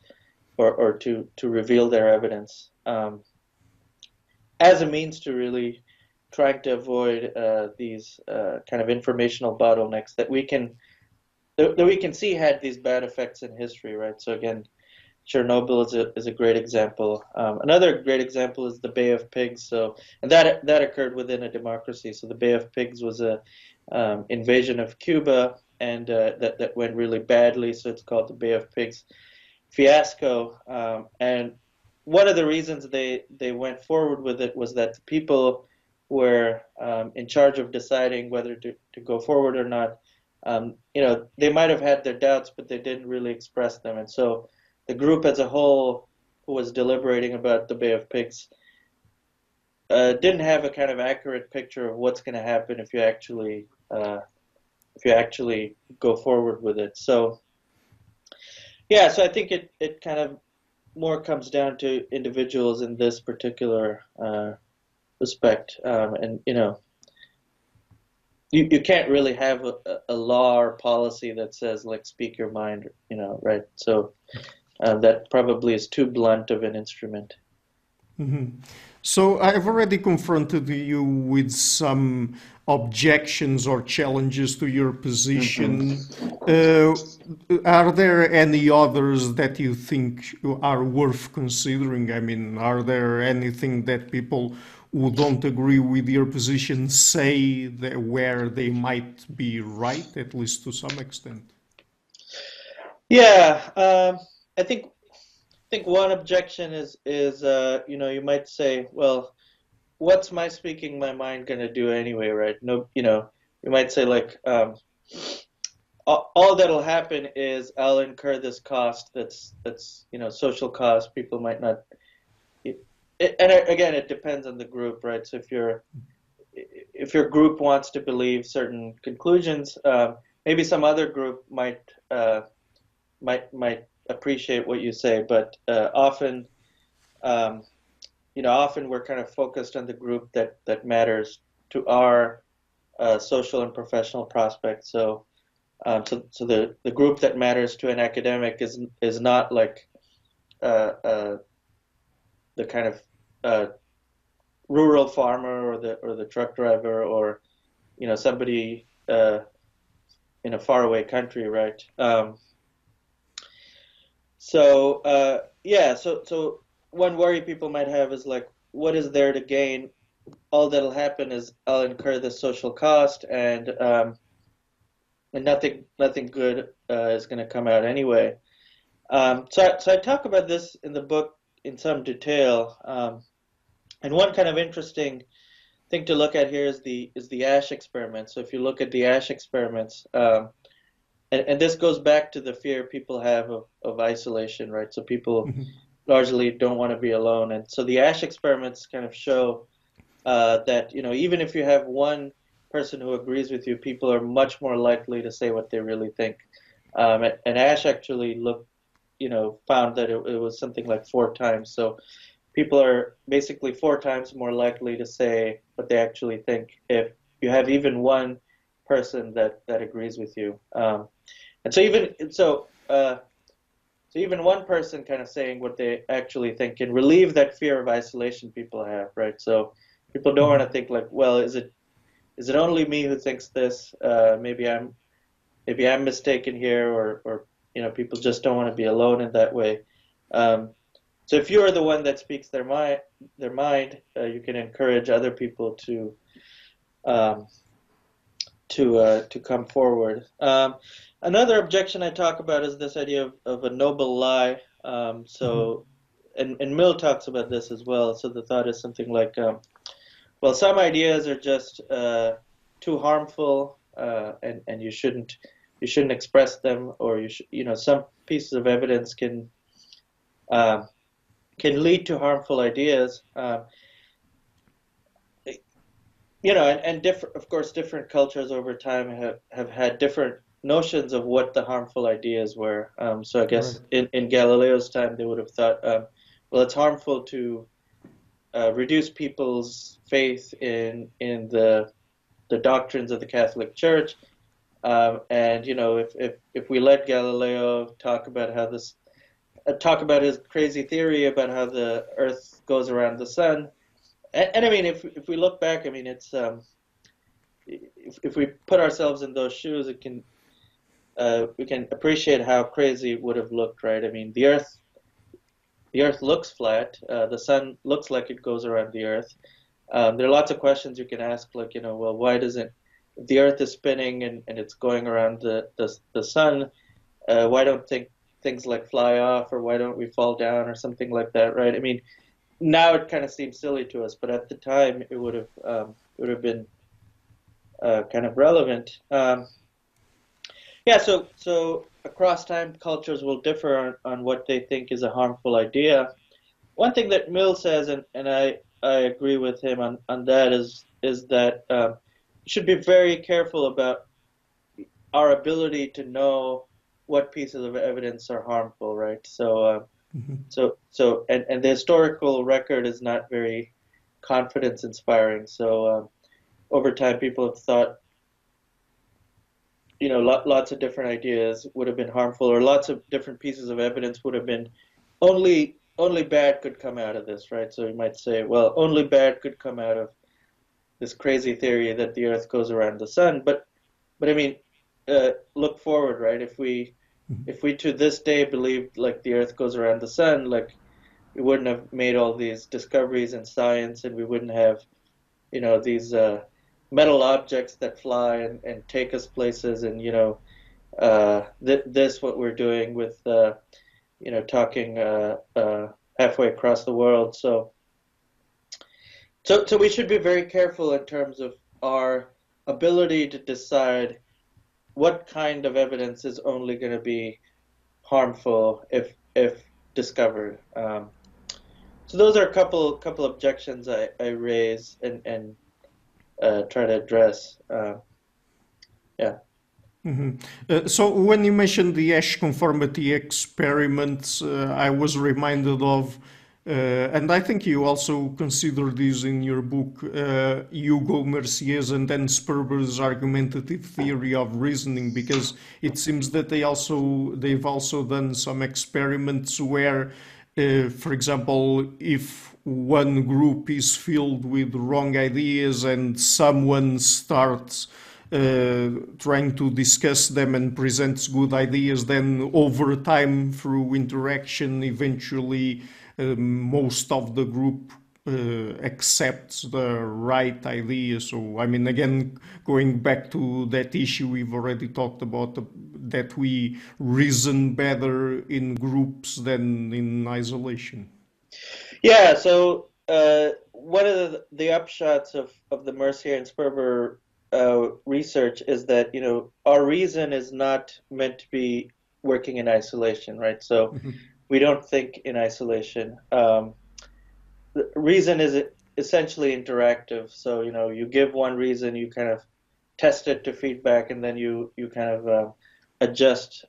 or to reveal their evidence, as a means to really trying to avoid these kind of informational bottlenecks that we can see had these bad effects in history, right? So again, Chernobyl is a great example. Another great example is the Bay of Pigs. And that occurred within a democracy. So the Bay of Pigs was a invasion of Cuba, and that went really badly. So it's called the Bay of Pigs fiasco. And one of the reasons they went forward with it was that the people were in charge of deciding whether to go forward or not. They might have had their doubts, but they didn't really express them. And so the group as a whole, who was deliberating about the Bay of Pigs, didn't have a kind of accurate picture of what's going to happen if you actually go forward with it. So yeah, so I think it kind of more comes down to individuals in this particular respect, and you can't really have a law or policy that says, like, speak your mind, right? So that probably is too blunt of an instrument. So I've already confronted you with some objections or challenges to your position. Are there any others that you think are worth considering? I mean, are there anything that people who don't agree with your position say that where they might be right, at least to some extent? Yeah, I think one objection is you might say, well, what's my speaking my mind going to do anyway, right? No, you might say, like, all that'll happen is I'll incur this cost that's social cost. People might not. And again, it depends on the group, right? So if your group wants to believe certain conclusions, maybe some other group might appreciate what you say, but often we're kind of focused on the group that matters to our social and professional prospects. So the group that matters to an academic is not like the kind of rural farmer, or the truck driver, or somebody in a faraway country, right? So one worry people might have is, like, what is there to gain? All that'll happen is I'll incur the social cost, and and nothing good is going to come out anyway. So I talk about this in the book in some detail, and one kind of interesting thing to look at here is the ash experiment. So if you look at the ash experiments, and this goes back to the fear people have of isolation, right? So people largely don't want to be alone, and so the ash experiments kind of show that even if you have one person who agrees with you, people are much more likely to say what they really think. And Ash actually found that it was something like 4 times. So people are basically 4 times more likely to say what they actually think if you have even one person that agrees with you. And so even one person kind of saying what they actually think can relieve that fear of isolation people have, right? So people don't want to think like, well, is it only me who thinks this? Maybe I'm mistaken here, or people just don't want to be alone in that way. So if you're the one that speaks their mind, you can encourage other people to come forward. Another objection I talk about is this idea of a noble lie. And Mill talks about this as well. So the thought is something like, well, some ideas are just too harmful, and you shouldn't express them, or some pieces of evidence can lead to harmful ideas. Of course, different cultures over time have had different notions of what the harmful ideas were. So I guess in Galileo's time, they would have thought, well, it's harmful to reduce people's faith in the doctrines of the Catholic Church, and if we let Galileo talk about his crazy theory about how the Earth goes around the sun, and I mean, if we look back, I mean, it's if we put ourselves in those shoes, we can appreciate how crazy it would have looked, right? I mean, the Earth looks flat. The sun looks like it goes around the Earth. There are lots of questions you can ask, like, well, why doesn't, if the Earth is spinning and it's going around the sun, why don't things like fly off, or why don't we fall down, or something like that, right? I mean, now it kind of seems silly to us, but at the time it would have been kind of relevant. So across time, cultures will differ on what they think is a harmful idea. One thing that Mill says, and I agree with him on that, is that we should be very careful about our ability to know what pieces of evidence are harmful, right? So and the historical record is not very confidence inspiring. So over time, people have thought, lots of different ideas would have been harmful, or lots of different pieces of evidence would have been only bad could come out of this, right? So you might say, well, only bad could come out of this crazy theory that the Earth goes around the sun. But I mean, look forward, right? If we to this day believed like the Earth goes around the sun, like, we wouldn't have made all these discoveries in science, and we wouldn't have these metal objects that fly and take us places, and this what we're doing with talking halfway across the world. So we should be very careful in terms of our ability to decide what kind of evidence is only going to be harmful if discovered. So those are a couple objections I raise and try to address. So when you mentioned the Ash conformity experiments, I was reminded of, and I think you also consider this in your book, Hugo Mercier's and then Sperber's argumentative theory of reasoning, because it seems that they've also done some experiments where, for example, if one group is filled with wrong ideas and someone starts trying to discuss them and presents good ideas, then over time, through interaction, eventually most of the group accepts the right idea. So, I mean, again, going back to that issue we've already talked about, that we reason better in groups than in isolation. Yeah, so one of the upshots of the Mercier and Sperber research is that, our reason is not meant to be working in isolation, right? So we don't think in isolation. The reason is essentially interactive. So, you give one reason, you kind of test it to feedback, and then you kind of adjust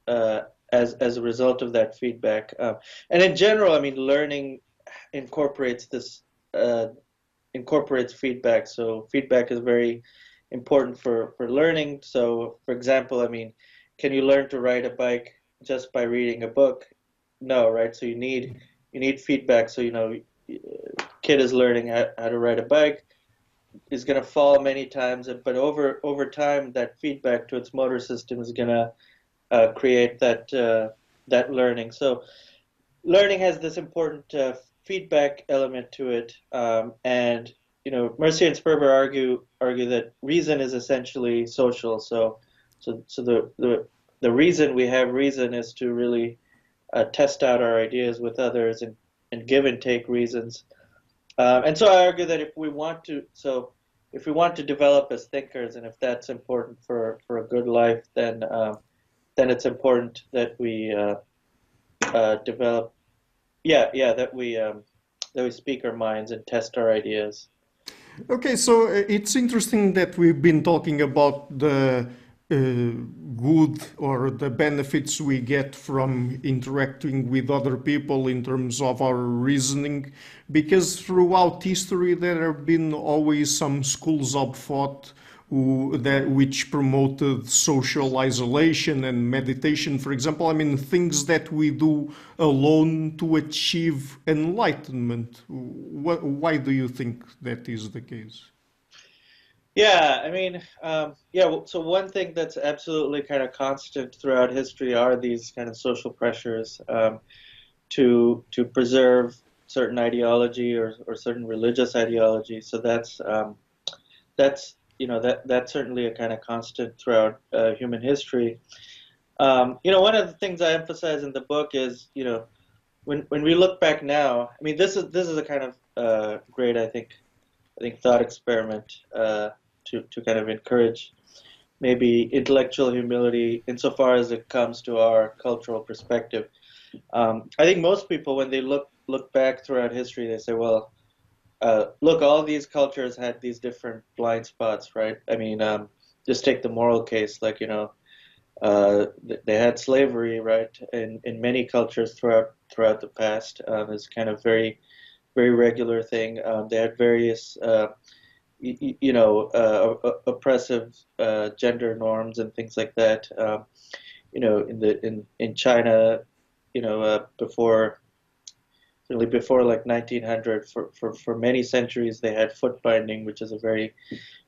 uh, as a result of that feedback. And in general, I mean, learning incorporates this uh, incorporates feedback. So feedback is very important for learning. So, for example, I mean, can you learn to ride a bike just by reading a book? No, right? So you need feedback. So, kid is learning how to ride a bike, is going to fall many times, but over time, that feedback to its motor system is going to create that learning. So learning has this important feedback element to it, and Mercier and Sperber argue that reason is essentially social. So the reason we have reason is to really test out our ideas with others and give and take reasons. And so I argue that if we want to develop as thinkers, and if that's important for a good life, then it's important that we develop, that we speak our minds and test our ideas. Okay, so it's interesting that we've been talking about the good or the benefits we get from interacting with other people in terms of our reasoning, because throughout history there have been always some schools of thought which promoted social isolation and meditation, for example. I mean, things that we do alone to achieve enlightenment. Why do you think that is the case? Yeah, I mean, so one thing that's absolutely kind of constant throughout history are these kind of social pressures to preserve certain ideology or certain religious ideology. So that's certainly a kind of constant throughout human history. One of the things I emphasize in the book is, when we look back now, I mean, this is a kind of great, I think thought experiment to kind of encourage maybe intellectual humility insofar as it comes to our cultural perspective. I think most people, when they look back throughout history, they say, well, look, all these cultures had these different blind spots, right? I mean, just take the moral case, like, they had slavery, right? In many cultures throughout the past, it's kind of very, very regular thing. They had various, oppressive gender norms and things like that. In China, before, certainly before like 1900, for many centuries they had foot binding, which is a very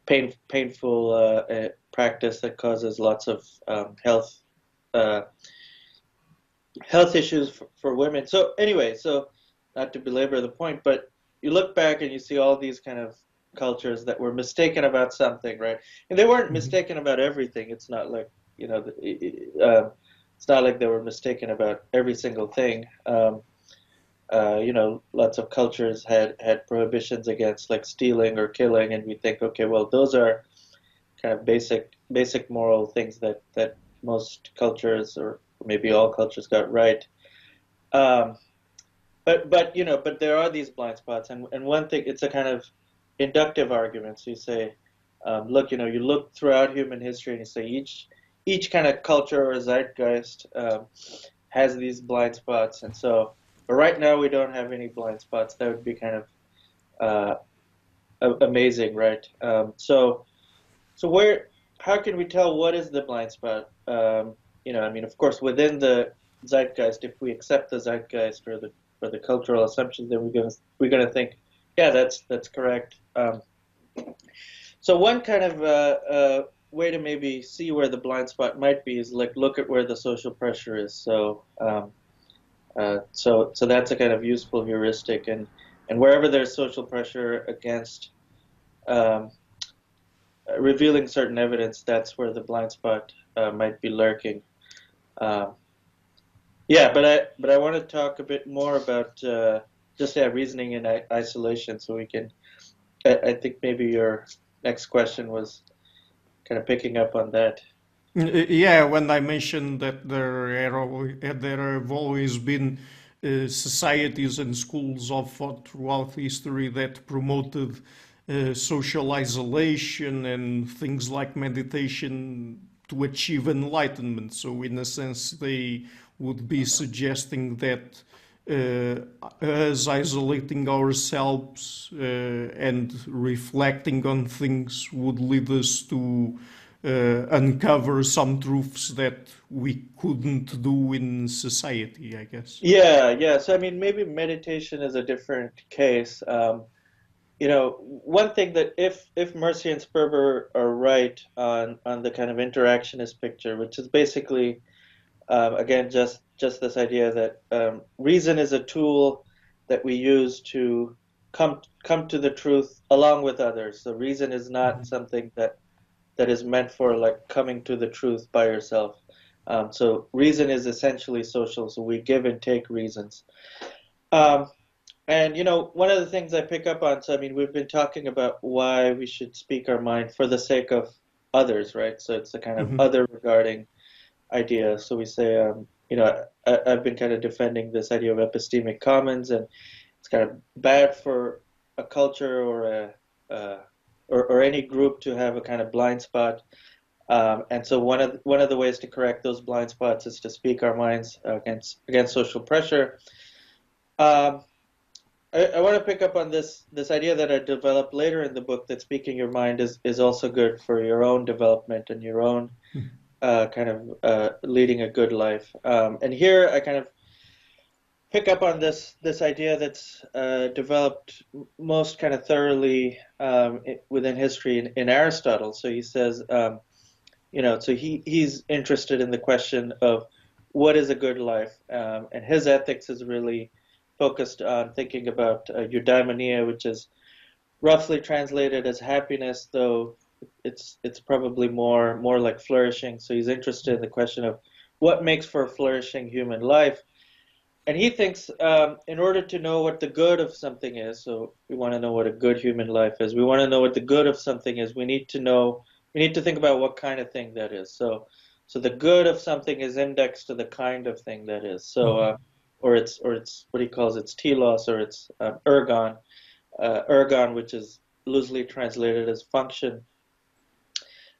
painful practice that causes lots of uh, health issues for women. So anyway, so not to belabor the point, but you look back and you see all these kind of cultures that were mistaken about something, right? And they weren't mistaken about everything. It's not like, it's not like they were mistaken about every single thing. Lots of cultures had prohibitions against like stealing or killing, and we think, okay, well, those are kind of basic moral things that most cultures, or maybe all cultures, got right. Um, but there are these blind spots, and one thing, it's a kind of inductive argument. So you say, look, you look throughout human history and you say each kind of culture or zeitgeist has these blind spots, and so. But right now we don't have any blind spots. That would be kind of amazing, right? How can we tell what is the blind spot? I mean, of course, within the zeitgeist, if we accept the zeitgeist or the cultural assumptions, then we're gonna think, yeah, that's correct. So one kind of way to maybe see where the blind spot might be is like look at where the social pressure is. So that's a kind of useful heuristic, and And wherever there's social pressure against um, revealing certain evidence, that's where the blind spot might be lurking. Um, yeah, but I want to talk a bit more about just reasoning in isolation, so we can. I think maybe your next question was kind of picking up on that. Yeah, when I mentioned that there have always been societies and schools of thought throughout history that promoted social isolation and things like meditation to achieve enlightenment. So, in a sense, they would be suggesting that us isolating ourselves and reflecting on things would lead us to uncover some truths that we couldn't do in society, I guess. Yeah, yeah. So I mean, maybe meditation is a different case. One thing that if Mercier and Sperber are right on the kind of interactionist picture, which is basically again just this idea that reason is a tool that we use to come to the truth along with others. So reason is not something that is meant for like coming to the truth by yourself. So reason is essentially social. So we give and take reasons. Um, and one of the things I pick up on, so I mean, we've been talking about why we should speak our mind for the sake of others, right? So it's a kind of Mm-hmm. other regarding idea. So we say, I've been kind of defending this idea of epistemic commons, and it's kind of bad for a culture uh, or any group to have a kind of blind spot. And so one of the ways to correct those blind spots is to speak our minds against social pressure. Um, I want to pick up on this idea that I developed later in the book, that speaking your mind is also good for your own development and your own kind of leading a good life. And here I kind of pick up on this idea that's developed most kind of thoroughly within history in Aristotle. So he says, so he's interested in the question of what is a good life, and his ethics is really focused on thinking about eudaimonia, which is roughly translated as happiness, though it's probably more like flourishing. So he's interested in the question of what makes for a flourishing human life. And he thinks in order to know what the good of something is, so we want to know what a good human life is. We want to know what the good of something is. We need to think about what kind of thing that is. So the good of something is indexed to the kind of thing that is. So, or it's what he calls its telos, or its ergon, which is loosely translated as function.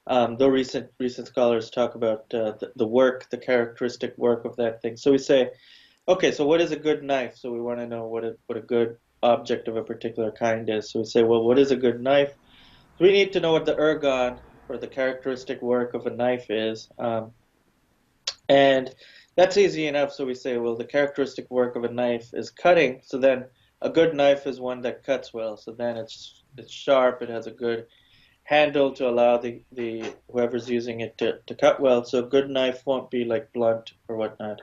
Though recent scholars talk about the work, the characteristic work of that thing. So we say, okay, so what is a good knife? So we want to know what a good object of a particular kind is. So we say, well, what is a good knife? So we need to know what the ergon, or the characteristic work of a knife is. And that's easy enough. So we say, well, the characteristic work of a knife is cutting. So then a good knife is one that cuts well. So then it's sharp. It has a good handle to allow the whoever's using it to cut well. So a good knife won't be like blunt or whatnot.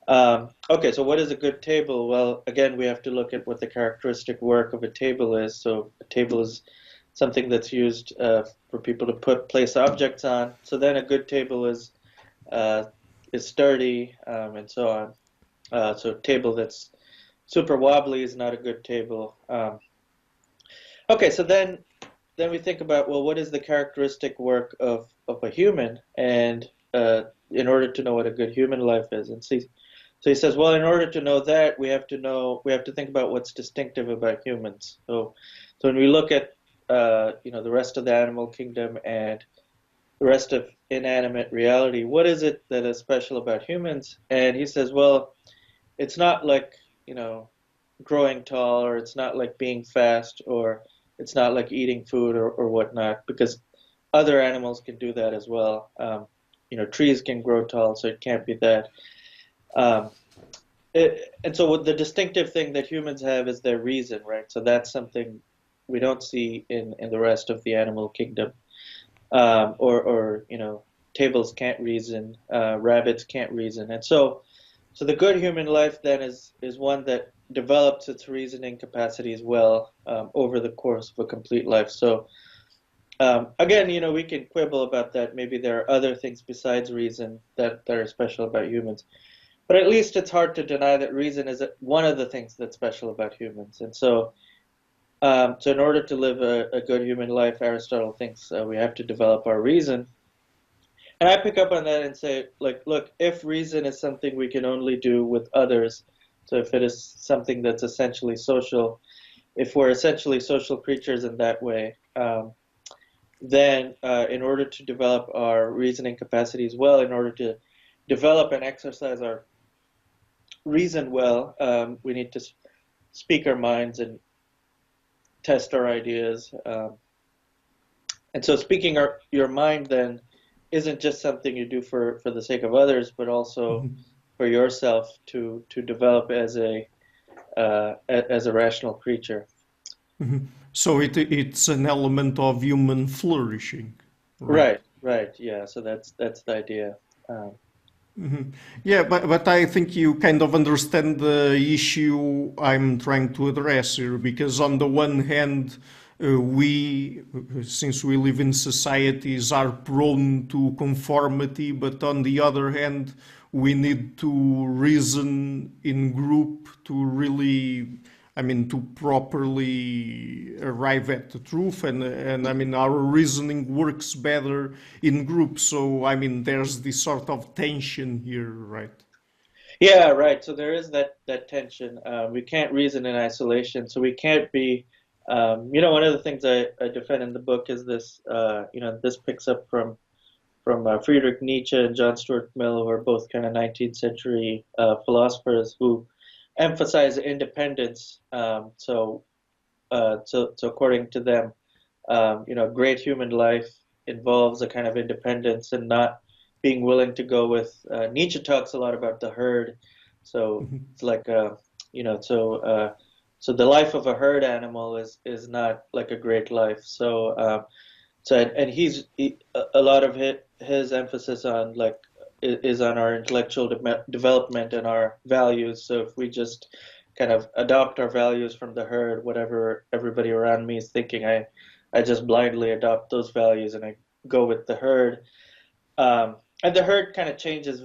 Okay, so what is a good table? Well, again, we have to look at what the characteristic work of a table is. So a table is something that's used for people to place objects on. So then a good table uh, is sturdy, and so on. So a table that's super wobbly is not a good table. Okay, so then we think about, well, what is the characteristic work of a human, and in order to know what a good human life is, and see. So he says, well, in order to know that, we have to think about what's distinctive about humans. So when we look at the rest of the animal kingdom and the rest of inanimate reality, what is it that is special about humans? And he says, well, it's not like, growing tall, or it's not like being fast, or it's not like eating food or whatnot, because other animals can do that as well. Trees can grow tall, so it can't be that. Um, and so the distinctive thing that humans have is their reason, right? So that's something we don't see in the rest of the animal kingdom. Or tables can't reason, rabbits can't reason. And so the good human life then is one that develops its reasoning capacities well over the course of a complete life. So again, we can quibble about that. Maybe there are other things besides reason that are special about humans. But at least it's hard to deny that reason is one of the things that's special about humans. And so in order to live a good human life, Aristotle thinks we have to develop our reason. And I pick up on that and say, like, look, if reason is something we can only do with others, so if it is something that's essentially social, if we're essentially social creatures in that way, then in order to develop our reasoning capacities well, in order to develop and exercise our reason well, we need to speak our minds and test our ideas. And so speaking your mind then isn't just something you do for the sake of others, but also for yourself to develop as a rational creature. So it's an element of human flourishing, right? Right. Yeah. So that's the idea. Yeah, but I think you kind of understand the issue I'm trying to address here, because on the one hand, we, since we live in societies, are prone to conformity, but on the other hand, we need to reason in group to really, I mean, to properly arrive at the truth, and I mean, our reasoning works better in groups. So, I mean, there's this sort of tension here, right? Yeah. Right. So there is that tension. We can't reason in isolation. So we can't be. One of the things I defend in the book is this. This picks up from Friedrich Nietzsche and John Stuart Mill, who are both kind of 19th century philosophers who emphasize independence. So according to them, great human life involves a kind of independence and not being willing to go with. Nietzsche talks a lot about the herd. So it's like so the life of a herd animal is not like a great life. And a lot of his emphasis on is on our intellectual development and our values. So if we just kind of adopt our values from the herd, whatever everybody around me is thinking, I just blindly adopt those values and I go with the herd. And the herd kind of changes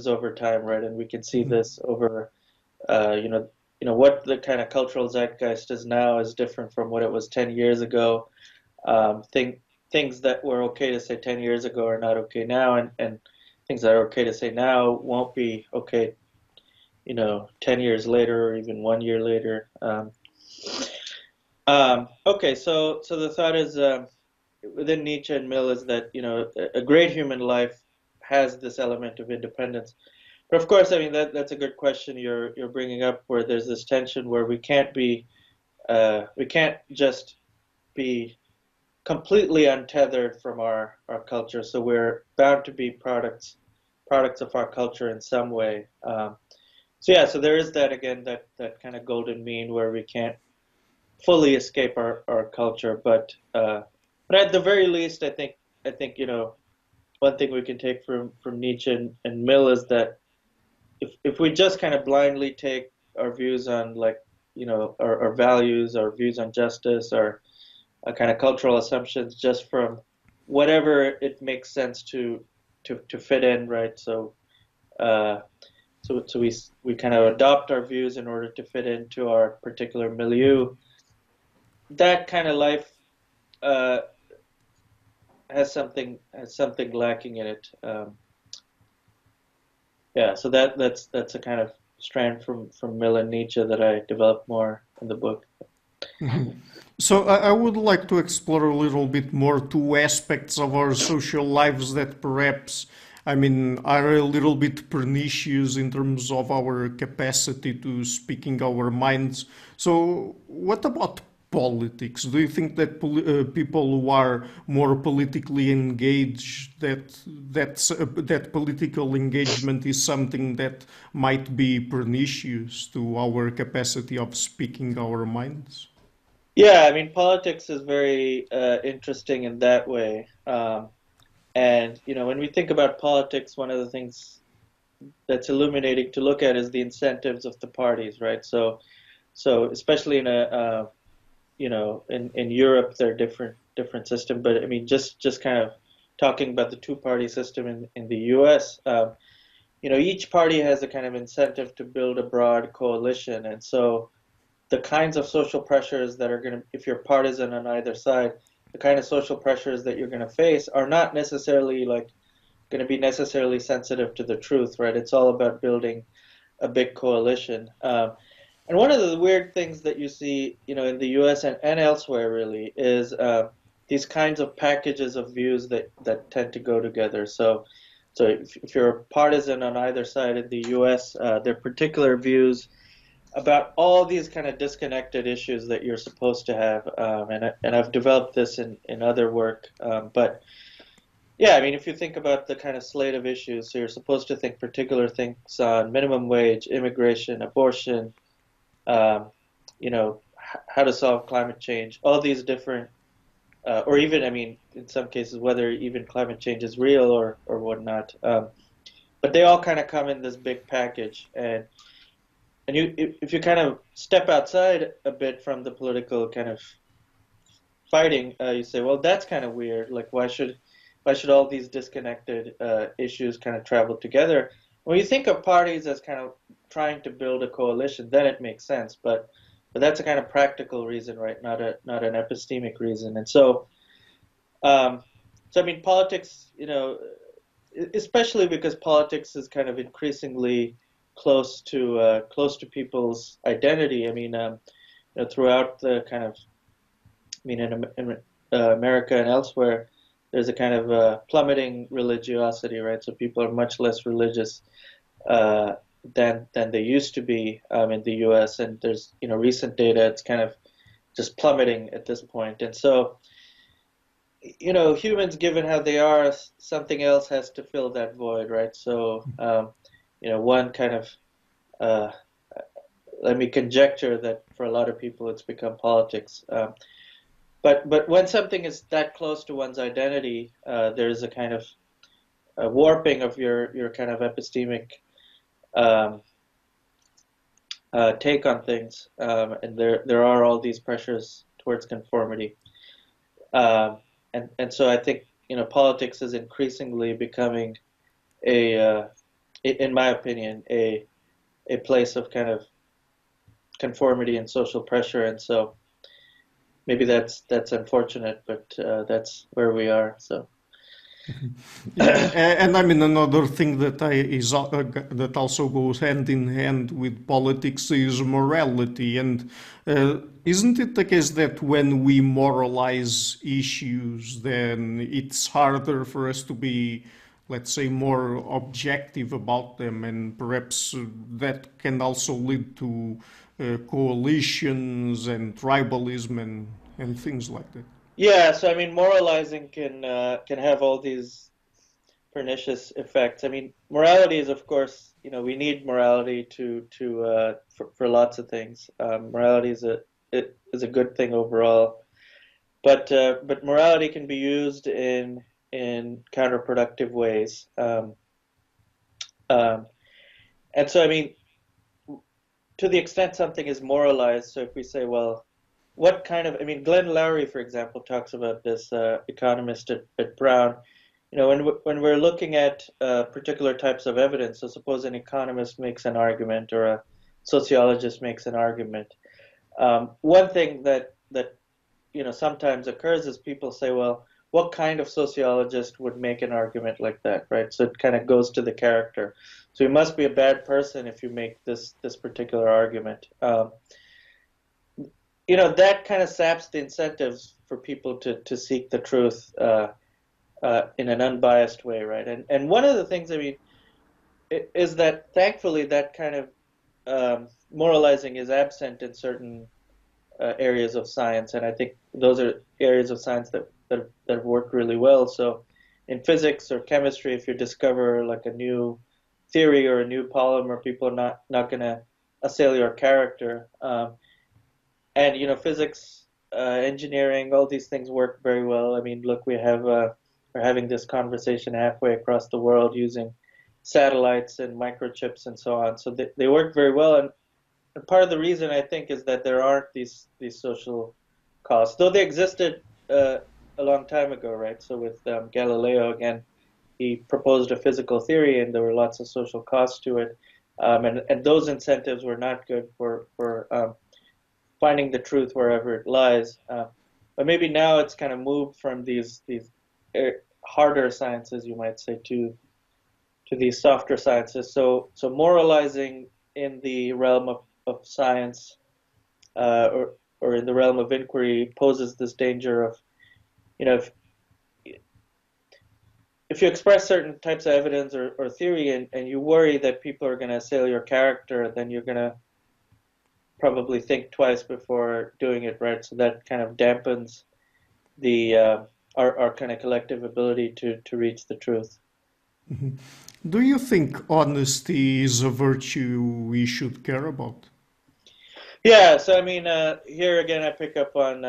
over time, right? And we can see this over, what the kind of cultural zeitgeist is now is different from what it was 10 years ago. Things that were okay to say 10 years ago are not okay now, and things that are okay to say now won't be okay, 10 years later or even 1 year later. Okay, so the thought is within Nietzsche and Mill is that a great human life has this element of independence. But of course, I mean that's a good question you're bringing up, where there's this tension where we can't just be completely untethered from our culture. So we're bound to be products of our culture in some way. So there is that again, that kind of golden mean where we can't fully escape our culture, but at the very least, I think one thing we can take from Nietzsche and Mill is that if we just kind of blindly take our views on our values, our views on justice, our kind of cultural assumptions just from whatever it makes sense to fit in, right? So we kind of adopt our views in order to fit into our particular milieu. That kind of life has something lacking in it. So that's a kind of strand from Mill and Nietzsche that I developed more in the book. So I would like to explore a little bit more two aspects of our social lives that perhaps, I mean, are a little bit pernicious in terms of our capacity to speaking our minds. So what about politics? Do you think that people who are more politically engaged, that political engagement is something that might be pernicious to our capacity of speaking our minds? Yeah, I mean, politics is very interesting in that way. And when we think about politics, one of the things that's illuminating to look at is the incentives of the parties, right? So especially in in Europe, they're different system. But I mean, just kind of talking about the two-party system in the U.S., each party has a kind of incentive to build a broad coalition, and so the kinds of social pressures that are going to, if you're partisan on either side, the kind of social pressures that you're going to face are not necessarily like going to be necessarily sensitive to the truth, right? It's all about building a big coalition. And one of the weird things that you see, in the U.S. and elsewhere, really, is these kinds of packages of views that tend to go together. So if you're a partisan on either side in the U.S., there are particular views about all these kind of disconnected issues that you're supposed to have, and I've developed this in other work. But yeah, I mean, if you think about the kind of slate of issues, so you're supposed to think particular things on minimum wage, immigration, abortion, um, how to solve climate change, all these different, or even, I mean, in some cases, whether even climate change is real or whatnot. But they all kind of come in this big package, and if you kind of step outside a bit from the political kind of fighting, you say, well, that's kind of weird. Like, why should all these disconnected issues kind of travel together? When you think of parties as kind of trying to build a coalition, then it makes sense. But that's a kind of practical reason, right? Not an epistemic reason. And so I mean, politics, especially because politics is kind of increasingly close to people's identity. I mean, throughout the kind of, I mean, in America and elsewhere, there's a kind of plummeting religiosity, right? So people are much less religious than they used to be in the U.S. And there's recent data, it's kind of just plummeting at this point. And so humans, given how they are, something else has to fill that void, right? So one kind of let me conjecture that for a lot of people it's become politics. But when something is that close to one's identity, there's a kind of a warping of your kind of epistemic um, take on things, and there are all these pressures towards conformity, um, and so I think politics is increasingly becoming a, in my opinion, a place of kind of conformity and social pressure, and so maybe that's unfortunate, but that's where we are. So. Yeah, and I mean another thing that also goes hand in hand with politics is morality, and isn't it the case that when we moralize issues, then it's harder for us to be, let's say, more objective about them, and perhaps that can also lead to coalitions and tribalism and things like that. Yeah, so I mean, moralizing can have all these pernicious effects. I mean, morality is, of course, we need morality for lots of things. Morality is a good thing overall, but morality can be used in counterproductive ways. Um, and so, I mean, to the extent something is moralized, so if we say, well, what kind of, I mean, Glenn Loury, for example, talks about this economist at Brown. When we're looking at particular types of evidence, so suppose an economist makes an argument or a sociologist makes an argument. One thing that sometimes occurs is people say, well, what kind of sociologist would make an argument like that, right? So it kind of goes to the character. So you must be a bad person if you make this particular argument. That kind of saps the incentives for people to seek the truth in an unbiased way, right? And one of the things, I mean, is that thankfully that kind of moralizing is absent in certain areas of science, and I think those are areas of science that work really well. So in physics or chemistry, if you discover like a new theory or a new polymer, people are not going to assail your character. And physics, engineering, all these things work very well. I mean, look, we're having this conversation halfway across the world using satellites and microchips and so on. So they work very well, and part of the reason I think is that there aren't these social costs, though they existed a long time ago, right? So with Galileo again, he proposed a physical theory, and there were lots of social costs to it, and those incentives were not good for finding the truth wherever it lies. But maybe now it's kind of moved from these harder sciences, you might say, to these softer sciences. So moralizing in the realm of science, or in the realm of inquiry, poses this danger of, you know, if you express certain types of evidence or theory, and you worry that people are going to assail your character, then you're going to probably think twice before doing it, right? So that kind of dampens the our kind of collective ability to reach the truth. Mhm. Do you think honesty is a virtue we should care about? Yeah, so I mean, here again, I pick up on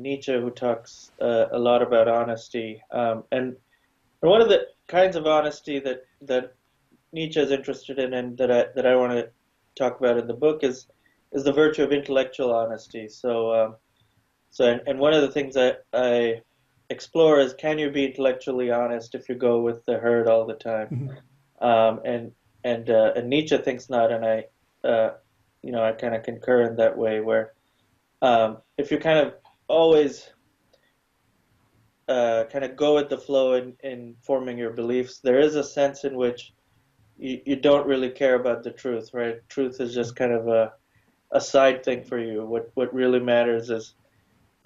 Nietzsche, who talks a lot about honesty, and one of the kinds of honesty that Nietzsche is interested in, and that I want to talk about in the book, is the virtue of intellectual honesty. And one of the things that I explore is, can you be intellectually honest if you go with the herd all the time? Mhm. Um, and and Nietzsche thinks not, and uh, I kind of concur in that way, where if you kind of always kind of go with the flow in forming your beliefs, there is a sense in which you don't really care about the truth, right? Truth is just kind of a side thing for you. What really matters is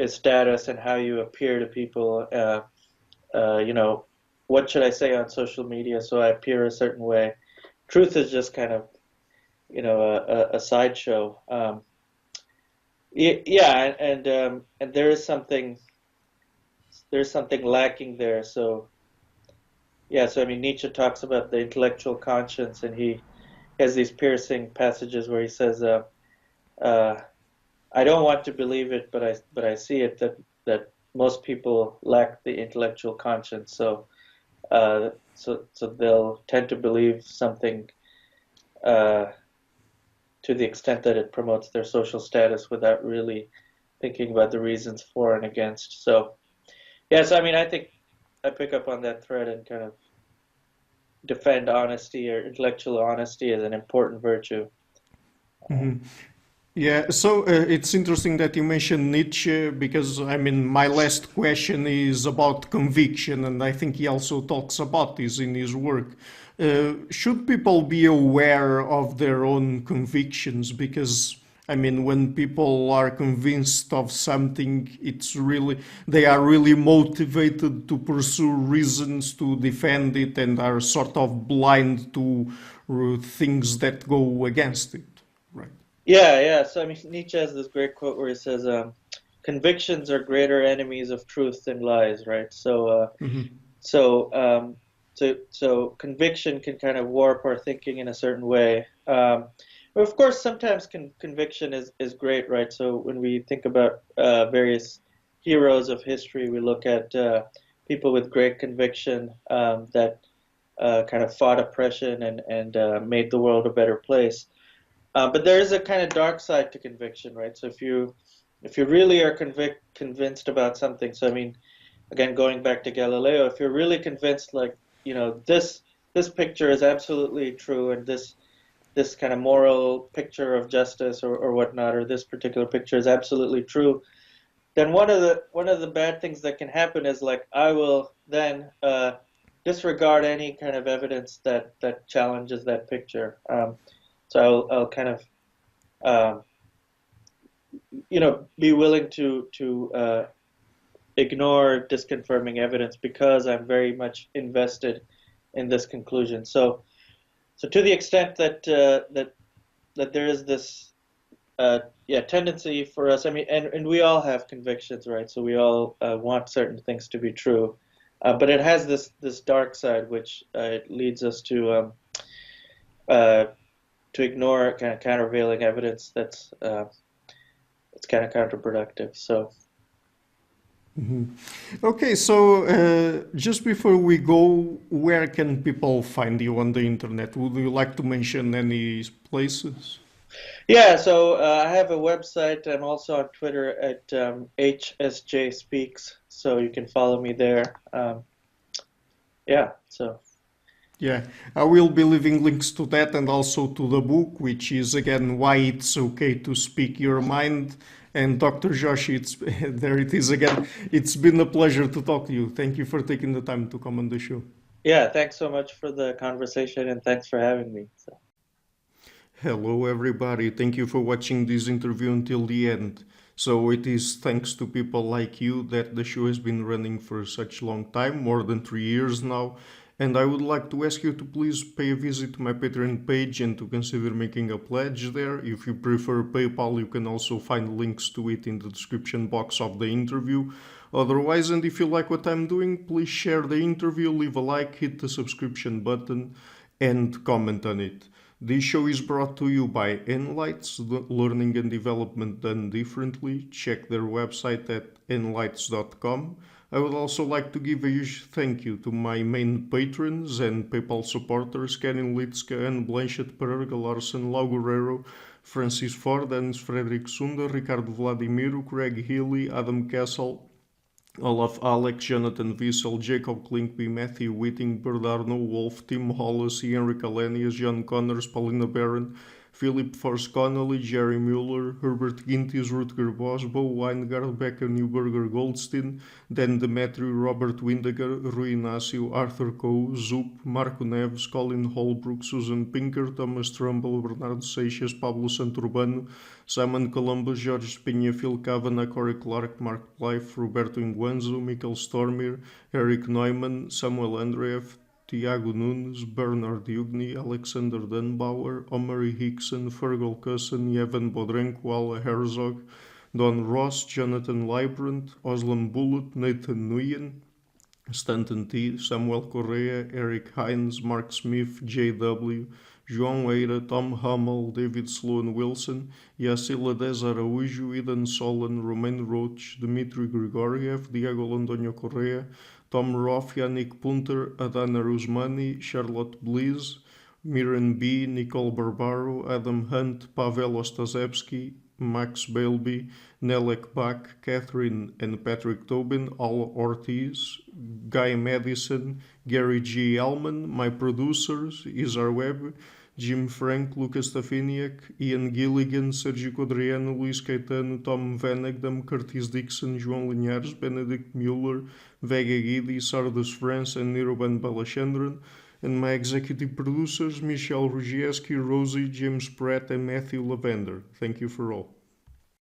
status and how you appear to people. What should I say on social media so I appear a certain way? Truth is just kind of, a sideshow. Yeah, and there's something lacking there. So yeah, so I mean, Nietzsche talks about the intellectual conscience, and he has these piercing passages where he says, uh, "I don't want to believe it, but I see it, that most people lack the intellectual conscience. So they'll tend to believe something uh, to the extent that it promotes their social status without really thinking about the reasons for and against." So yeah, so I mean, I think I pick up on that thread and kind of defend honesty, or intellectual honesty, as an important virtue. Mhm. Yeah, so it's interesting that you mentioned Nietzsche because, I mean, my last question is about conviction, and I think he also talks about this in his work. Should people be aware of their own convictions? Because, I mean, when people are convinced of something, they are really motivated to pursue reasons to defend it and are sort of blind to things that go against it, right? Yeah, yeah. So I mean, Nietzsche has this great quote where he says, "Convictions are greater enemies of truth than lies." Right. Mhm. So, um, so conviction can kind of warp our thinking in a certain way. But of course, sometimes conviction is great, right? So when we think about various heroes of history, we look at people with great conviction, that kind of fought oppression and made the world a better place. But there is a kind of dark side to conviction, right? So if you really are convinced about something, so I mean, again, going back to Galileo, if you're really convinced, like, this picture is absolutely true, and this kind of moral picture of justice, or whatnot, or this particular picture is absolutely true, then one of the bad things that can happen is, like, I will then disregard any kind of evidence that challenges that picture. So I'll kind of um, be willing to ignore disconfirming evidence because I'm very much invested in this conclusion. So to the extent that there is this tendency for us, I mean, and we all have convictions, right? So we all want certain things to be true, but it has this dark side, which it leads us uh, to ignore kind of countervailing evidence that's it's kind of counterproductive. So Okay, so just before we go, where can people find you on the internet? Would you like to mention any places? Yeah, so I have a website. I'm also on Twitter at HSJ Speaks, so you can follow me there. Yeah, so Yeah, I will be leaving links to that and also to the book, which is again Why It's Okay to Speak Your Mind. And Dr. Joshi, it's there it is again. It's been a pleasure to talk to you. Thank you for taking the time to come on the show. yeah, thanks so much for the conversation and thanks for having me. So. Hello, everybody. Thank you for watching this interview until the end. So, it is thanks to people like you that the show has been running for such long time, more than 3 years now. And I would like to ask you to please pay a visit to my Patreon page and to consider making a pledge there. If you prefer PayPal, you can also find links to it in the description box of the interview. Otherwise, and if you like what I'm doing, please share the interview, leave a like, hit the subscription button, and comment on it. This show is brought to you by Enlights, Learning and Development Done Differently. Check their website at enlights.com. I would also like to give a huge thank you to my main patrons and PayPal supporters, Karen Litska, Anne Blanchett, Pererga Larson, Lau Guerrero, Francis Ford, Hans Frederick Sunder, Ricardo Vladimiro, Craig Healy, Adam Castle, Olaf Alex, Jonathan Wiesel, Jacob Klinkby, Matthew Whiting, Bernardo Wolf, Tim Hollis, Henry Calenius, John Connors, Paulina Barron, Philip Force Connolly, Jerry Mueller, Herbert Gintis, Rutger Bosch, Bo Weingart, Becca Newberger Goldstein, Dan Demetrio, Robert Windegar, Rui Inácio, Arthur Coe, Zoop, Marco Neves, Colin Holbrook, Susan Pinker, Thomas Trumbull, Bernardo Seixas, Pablo Santurbano, Simon Columbus, George Pinha, Phil Kavanagh, Corey Clark, Mark Blythe, Roberto Inguanzo, Michael Stormir, Eric Neumann, Samuel Andreev, Tiago Nunes, Bernard Ugni, Alexander Dunbauer, Omari Hickson, Fergal Cusson, Evan Bodrenko, Ala Herzog, Don Ross, Jonathan Librand, Oslam Bullet, Nathan Nguyen, Stanton T, Samuel Correa, Eric Hines, Mark Smith, J.W., João Eira, Tom Hummel, David Sloan Wilson, Yacila Dez Araújo, Eden Solan, Romain Roach, Dmitry Grigoriev, Diego Londoño Correa, Tom Roth, Yannick Punter, Adana Rusmani, Charlotte Bliss, Miran B., Nicole Barbaro, Adam Hunt, Pavel Ostazewski, Max Bailby, Nelek Bach, Catherine and Patrick Tobin, Al Ortiz, Guy Madison, Gary G. Allman, my producers, Izar Webb, Jim Frank, Lucas Stafiniak, Ian Gilligan, Sergio Codriano, Luís Caetano, Tom Vanagdam, Curtis Dixon, João Linhares, Benedict Mueller, Vega Guidi, Sardus France, and Niruban Balachandran, and my executive producers, Michelle Rugieski, Rosie, James Pratt, and Matthew Lavender. Thank you for all.